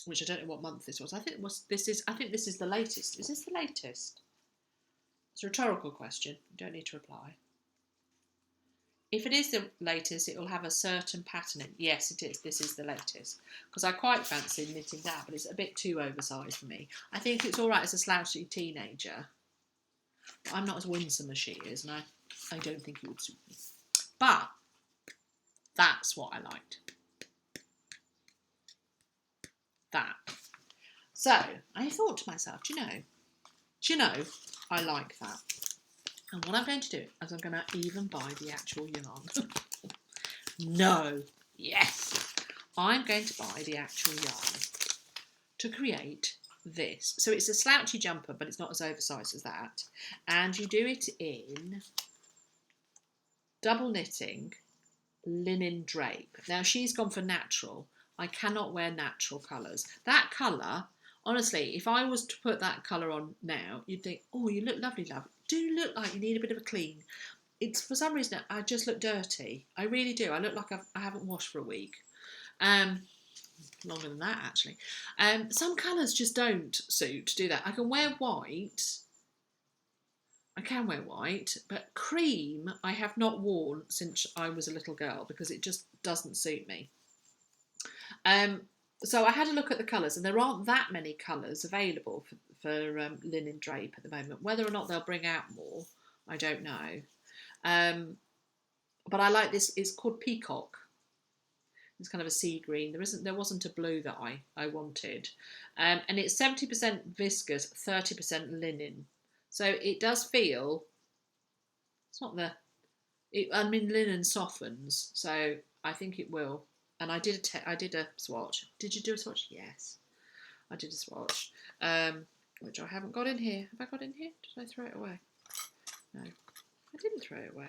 which I don't know what month this was. I think this is the latest. Is this the latest? It's a rhetorical question. You don't need to reply. If it is the latest, it will have a certain pattern in. Yes, it is. This is the latest. Because I quite fancy knitting that, but it's a bit too oversized for me. I think it's all right as a slouchy teenager. But I'm not as winsome as she is, and I don't think it would suit me. But that's what I liked. That. So I thought to myself, do you know, I like that. And what I'm going to do is I'm going to even buy the actual yarn. No. Yes. I'm going to buy the actual yarn to create this. So it's a slouchy jumper, but it's not as oversized as that. And you do it in double knitting linen drape. Now she's gone for natural. I cannot wear natural colours. That colour, honestly, if I was to put that colour on now, you'd think, oh, you look lovely, love. Do you look like you need a bit of a clean? It's for some reason I just look dirty. I really do. I look like I haven't washed for a week. Longer than that, actually. Some colours just don't suit, do that. I can wear white. I can wear white, but cream I have not worn since I was a little girl because it just doesn't suit me. So I had a look at the colours, and there aren't that many colours available for linen drape at the moment. Whether or not they'll bring out more, I don't know. But I like this. It's called Peacock. It's kind of a sea green. There wasn't a blue that I wanted, and it's 70% viscose, 30% linen. So it does feel. It's not the. Linen softens, so I think it will. And I did a swatch. Did you do a swatch? Yes, I did a swatch, which I haven't got in here. Have I got in here? Did I throw it away? No, I didn't throw it away.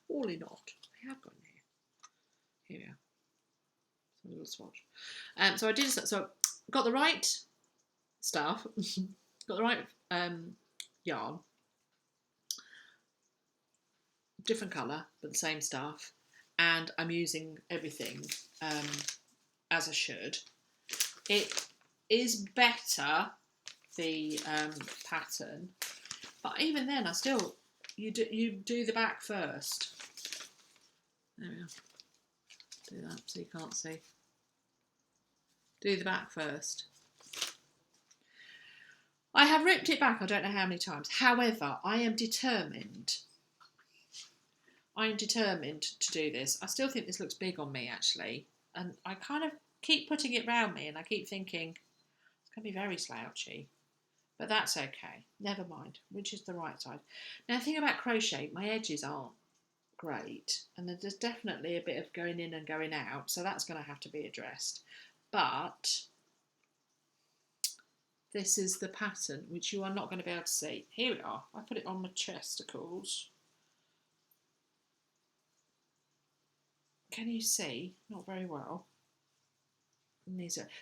Surely not. I have got in here. Here we are. A little swatch. So I did. So got the right stuff. Got the right yarn. Different colour, but the same stuff. And I'm using everything as I should. It is better, the pattern, but even then, you do the back first. There we go. Do that so you can't see. Do the back first. I have ripped it back I don't know how many times. However, I am determined. I am determined to do this. I still think this looks big on me, actually. And I kind of keep putting it round me and I keep thinking, it's going to be very slouchy. But that's okay. Never mind. Which is the right side? Now, the thing about crochet, my edges aren't great. And there's definitely a bit of going in and going out. So that's going to have to be addressed. But this is the pattern, which you are not going to be able to see. Here we are. I put it on my chesticles. Can you see? Not very well.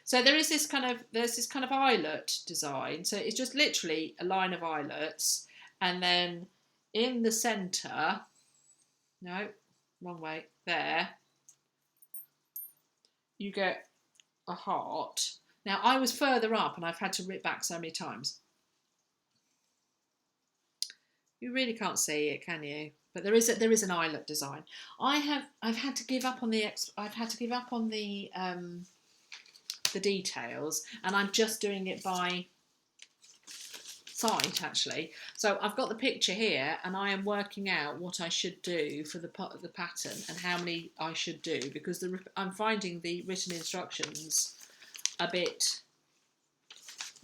So there's this kind of eyelet design. So it's just literally a line of eyelets, and then in the centre, no, wrong way, there, you get a heart. Now I was further up, and I've had to rip back so many times. You really can't see it, can you? But there is an eyelet design. I've had to give up on the details, and I'm just doing it by sight, actually. So I've got the picture here, and I am working out what I should do for the pattern and how many I should do, because I'm finding the written instructions a bit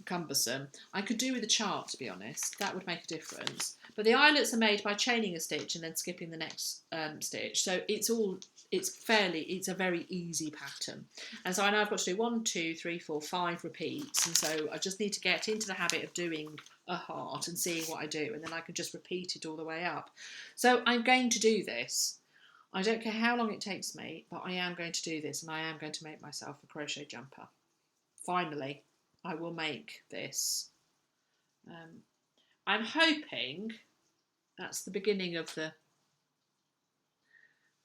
cumbersome. I could do with a chart, to be honest. That would make a difference. But the eyelets are made by chaining a stitch and then skipping the next stitch. So it's a very easy pattern. And so I know I've got to do 1, 2, 3, 4, 5 repeats. And so I just need to get into the habit of doing a heart and seeing what I do. And then I can just repeat it all the way up. So I'm going to do this. I don't care how long it takes me, but I am going to do this. And I am going to make myself a crochet jumper. Finally, I will make this. I'm hoping that's the beginning of the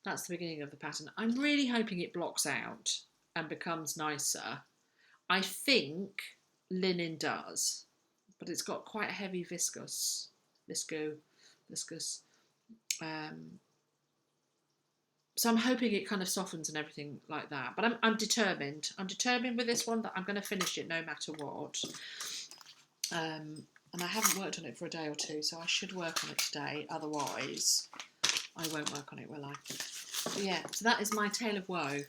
That's the beginning of the pattern. I'm really hoping it blocks out and becomes nicer. I think linen does, but it's got quite a heavy viscous. So I'm hoping it kind of softens and everything like that. But I'm determined. I'm determined with this one that I'm going to finish it no matter what. And I haven't worked on it for a day or two, so I should work on it today. Otherwise, I won't work on it, will I? But yeah, so that is my tale of woe.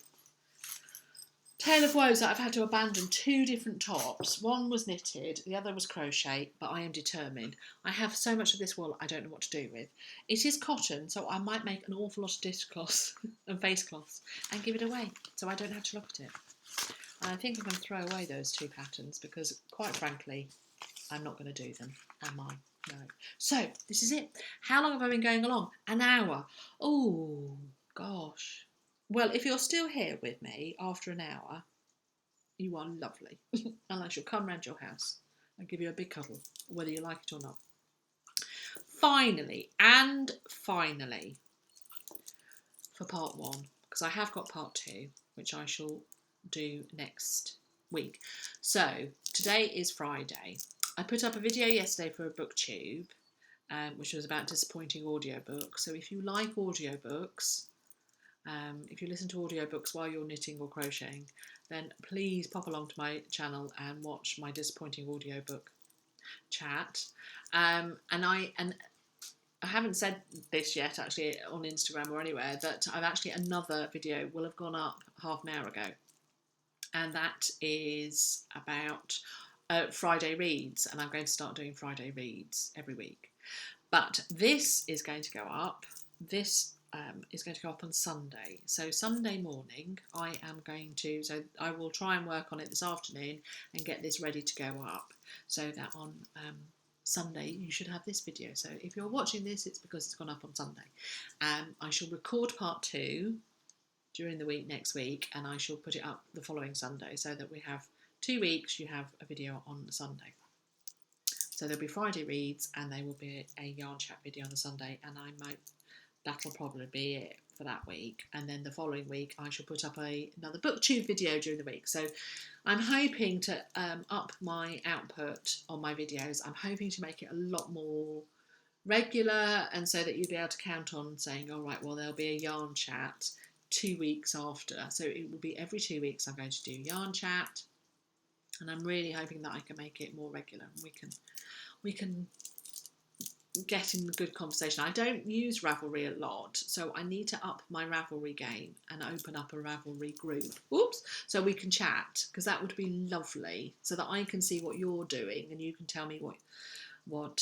Tale of woes that I've had to abandon 2 different tops. One was knitted, the other was crochet, but I am determined. I have so much of this wool I don't know what to do with. It is cotton, so I might make an awful lot of dishcloths and face cloths and give it away, so I don't have to look at it. And I think I'm going to throw away those 2 patterns because, quite frankly, I'm not going to do them, am I? No. So, this is it. How long have I been going along? An hour. Oh, gosh. Well, if you're still here with me after an hour, you are lovely. And I shall come round your house and give you a big cuddle, whether you like it or not. Finally, for part 1, because I have got part 2, which I shall do next week. So, today is Friday. I put up a video yesterday for a booktube, which was about disappointing audiobooks. So if you like audiobooks, if you listen to audiobooks while you're knitting or crocheting, then please pop along to my channel and watch my disappointing audiobook chat. And I haven't said this yet actually on Instagram or anywhere, that I've actually another video will have gone up half an hour ago, and that is about Friday reads, and I'm going to start doing Friday reads every week. But this is going to go up. This is going to go up on Sunday. So Sunday morning, I will try and work on it this afternoon and get this ready to go up, so that on Sunday you should have this video. So if you're watching this, it's because it's gone up on Sunday. I shall record part 2 during the week next week, and I shall put it up the following Sunday, so that we have 2 weeks, you have a video on Sunday. So there'll be Friday reads, and there will be a yarn chat video on the Sunday, and that'll probably be it for that week. And then the following week, I shall put up another booktube video during the week. So I'm hoping to up my output on my videos. I'm hoping to make it a lot more regular, and so that you'll be able to count on saying, all right, well, there'll be a yarn chat 2 weeks after. So it will be every 2 weeks I'm going to do yarn chat, and I'm really hoping that I can make it more regular, and we can get in a good conversation. I don't use Ravelry a lot, so I need to up my Ravelry game and open up a Ravelry group. Oops! So we can chat, because that would be lovely, so that I can see what you're doing and you can tell me what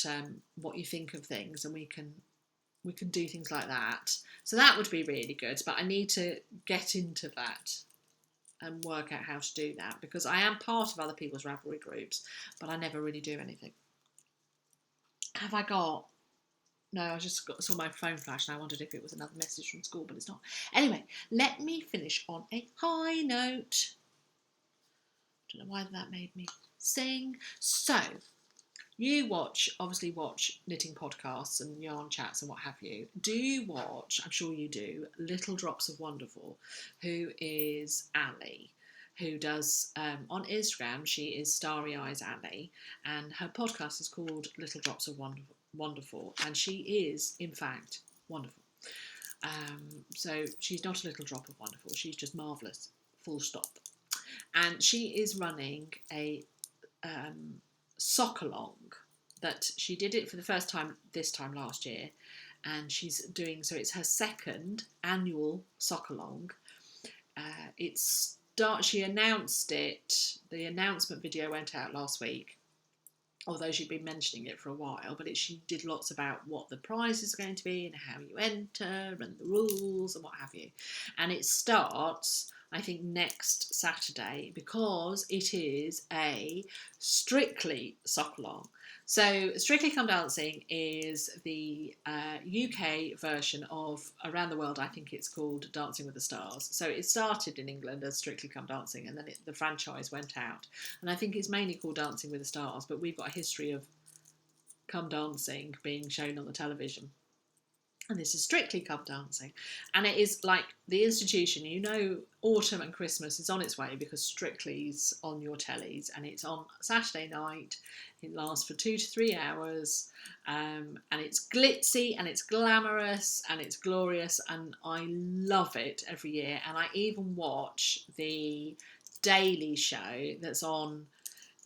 you think of things, and we can do things like that. So that would be really good, but I need to get into that and work out how to do that, because I am part of other people's Ravelry groups, but I never really do anything. Have I got... No, I just saw my phone flash and I wondered if it was another message from school, but it's not. Anyway, let me finish on a high note. Don't know why that made me sing. So, you obviously watch knitting podcasts and yarn chats and what have you. Do you watch, I'm sure you do, Little Drops of Wonderful, who is Ali, who does, on Instagram, she is Starry Eyes Ali, and her podcast is called Little Drops of Wonderful, and she is, in fact, wonderful. So she's not a little drop of wonderful, she's just marvellous, full stop. And she is running a sock along that she did it for the first time this time last year, and she's doing, so it's her second annual sock along. She announced it, the announcement video went out last week, although she'd been mentioning it for a while, but she did lots about what the prizes are going to be and how you enter and the rules and what have you. And it starts, I think, next Saturday, because it is a Strictly sock along. So Strictly Come Dancing is the UK version of, around the world, I think it's called Dancing with the Stars. So it started in England as Strictly Come Dancing, and then the franchise went out. And I think it's mainly called Dancing with the Stars, but we've got a history of Come Dancing being shown on the television. And this is Strictly Come Dancing. And it is like the institution, you know, autumn and Christmas is on its way because Strictly's on your tellies, and it's on Saturday night. It lasts for 2 to 3 hours, and it's glitzy and it's glamorous and it's glorious, and I love it every year. And I even watch the daily show that's on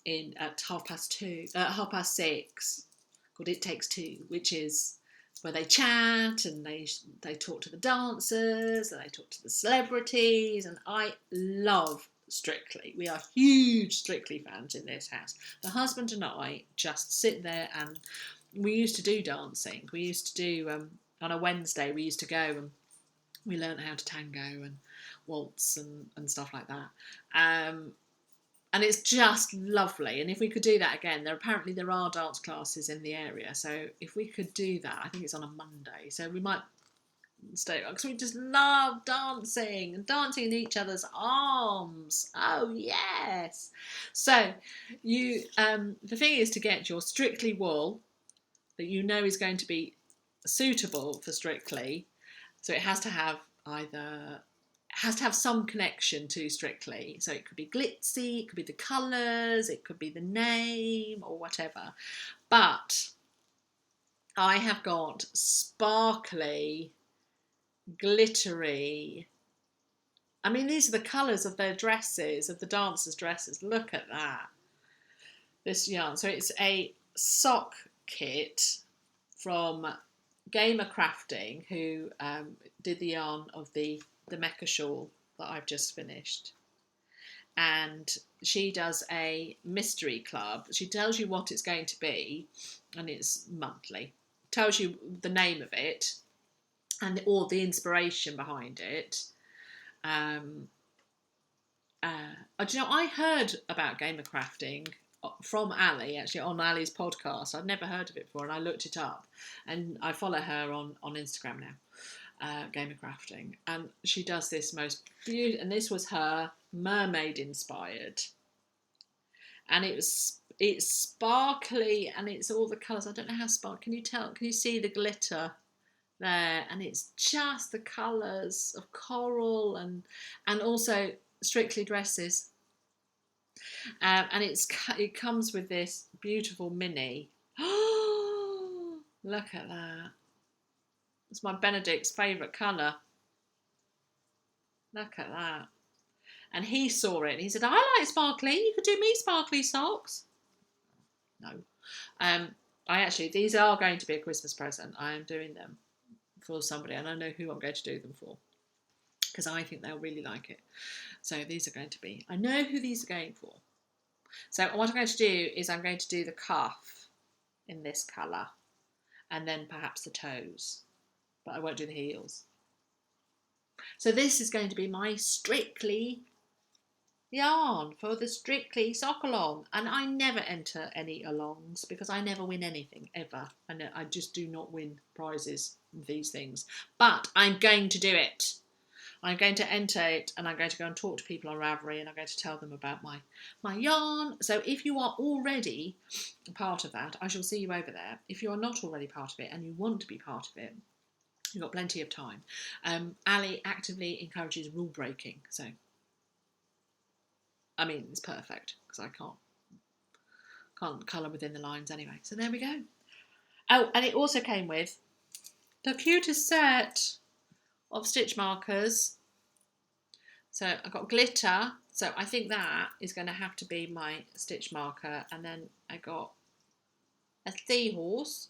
at 6:30, called It Takes Two, which is where they chat and they talk to the dancers and they talk to the celebrities, and I love Strictly. We are huge Strictly fans in this house. The husband and I just sit there, and we used to do dancing. We used to do, on a Wednesday, we used to go and we learned how to tango and waltz and stuff like that. And it's just lovely. And if we could do that again, there are dance classes in the area. So if we could do that, I think it's on a Monday. So we might stay, because we just love dancing and dancing in each other's arms. Oh yes. So you, the thing is to get your Strictly wool that you know is going to be suitable for Strictly. So it has to have some connection to Strictly. So it could be glitzy, it could be the colours, it could be the name or whatever. But I have got sparkly, glittery. I mean, these are the colours of their dresses, of the dancers' dresses. Look at that. This yarn. So it's a sock kit from Gamer Crafting, who did the yarn of the Mecha shawl that I've just finished. And she does a mystery club. She tells you what it's going to be, and it's monthly. Tells you the name of it and all the inspiration behind it. Do you know, I heard about Gamer Crafting from Ali, actually, on Ali's podcast. I'd never heard of it before, and I looked it up, and I follow her on Instagram now, Gamer Crafting, and she does this most beautiful, and this was her Mermaid inspired, and it's sparkly, and it's all the colours. I don't know how sparkly. Can you tell? Can you see the glitter there? And it's just the colours of coral and also Strictly dresses. And it comes with this beautiful mini. Look at that. It's my Benedict's favourite colour. Look at that. And he saw it and he said, I like sparkly. You could do me sparkly socks. No. These are going to be a Christmas present. I am doing them for somebody, and I know who I'm going to do them for, because I think they'll really like it. So these are going to be, I know who these are going for. So what I'm going to do is I'm going to do the cuff in this colour, and then perhaps the toes, but I won't do the heels. So this is going to be my Strictly yarn for the Strictly sock along, and I never enter any alongs because I never win anything ever, and I just do not win prizes in these things, but I'm going to do it. I'm going to enter it, and I'm going to go and talk to people on Ravelry, and I'm going to tell them about my yarn. So if you are already part of that, I shall see you over there. If you are not already part of it and you want to be part of it, you've got plenty of time. Ali actively encourages rule breaking, so I mean it's perfect because I can't colour within the lines anyway. So there we go. Oh, and it also came with the cutest set of stitch markers. So I got glitter, so I think that is going to have to be my stitch marker, and then I got a seahorse,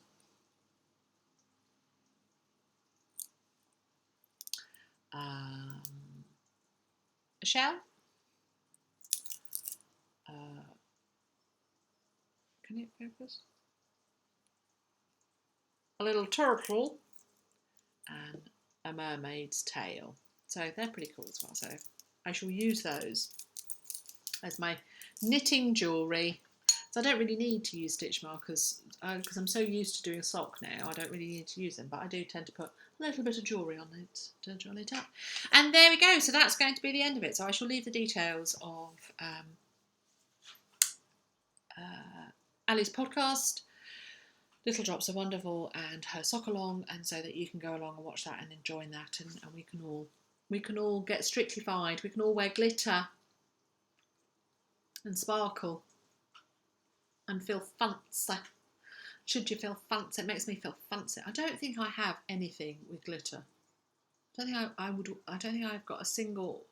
a shell, can it focus? A little turtle, and a mermaid's tail. So they're pretty cool as well. So I shall use those as my knitting jewellery. So I don't really need to use stitch markers because I'm so used to doing a sock now. I don't really need to use them, but I do tend to put a little bit of jewellery on it to jolly it up. And there we go. So that's going to be the end of it. So I shall leave the details of Ali's podcast, Little Drops are wonderful, and her sock along, and so that you can go along and watch that and enjoy that, and we can all get strictly-fied. We can all wear glitter and sparkle and feel fancy. Should you feel fancy? It makes me feel fancy. I don't think I have anything with glitter. I don't think I've got a single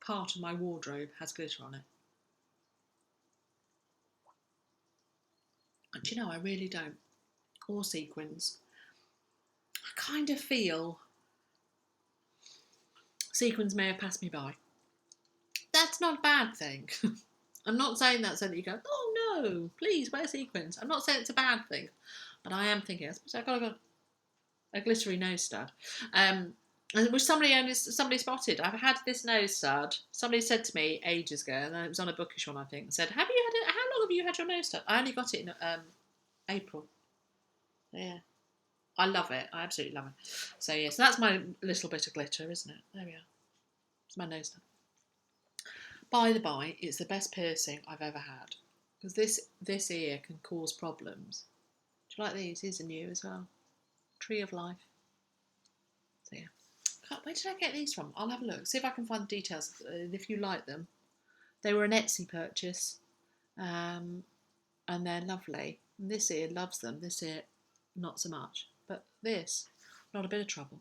part of my wardrobe has glitter on it. And you know, I really don't. Or sequins. I kind of feel sequins may have passed me by. That's not a bad thing. I'm not saying that so that you go, oh no, please wear sequins. I'm not saying it's a bad thing, but I am thinking, I suppose I've got a glittery nose stud. Which somebody spotted. I've had this nose stud. Somebody said to me ages ago, and it was on a bookish one, I think, and said, "Have you had it? How long have you had your nose stud?" I only got it in April. Yeah, I love it. I absolutely love it. So yeah, so that's my little bit of glitter, isn't it? There we are. It's my nose stud. By the by, it's the best piercing I've ever had, because this ear can cause problems. Do you like these? These are new as well. Tree of Life. So yeah. Where did I get these from? I'll have a look. See if I can find the details. If you like them, they were an Etsy purchase, and they're lovely. And this ear loves them. This ear, not so much. But this, not a bit of trouble.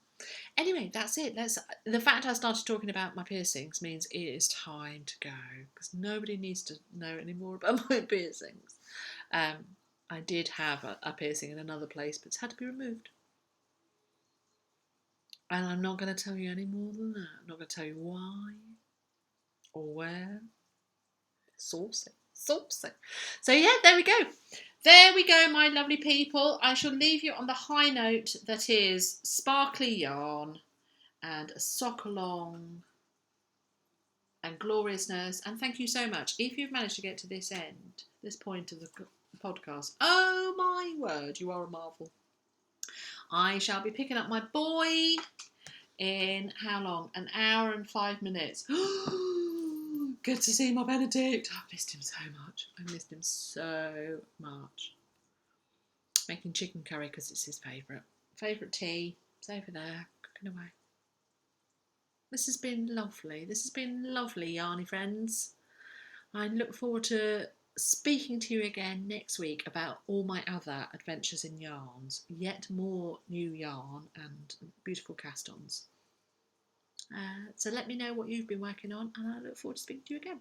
Anyway, that's it. The fact I started talking about my piercings means it is time to go, because nobody needs to know any more about my piercings. I did have a piercing in another place, but it's had to be removed. And I'm not going to tell you any more than that. I'm not going to tell you why or where. Saucy. So yeah, there we go. There we go, my lovely people. I shall leave you on the high note that is sparkly yarn and a sock along and gloriousness. And thank you so much. If you've managed to get to this point of the podcast, oh my word, you are a marvel. I shall be picking up my boy in how long? An hour and 5 minutes. Good to see my Benedict. I've missed him so much. I missed him so much. Making chicken curry because it's his favourite. Favourite tea. It's over there, cooking away. This has been lovely. This has been lovely, yarny friends. I look forward to speaking to you again next week about all my other adventures in yarns. Yet more new yarn and beautiful cast-ons. So let me know what you've been working on, and I look forward to speaking to you again.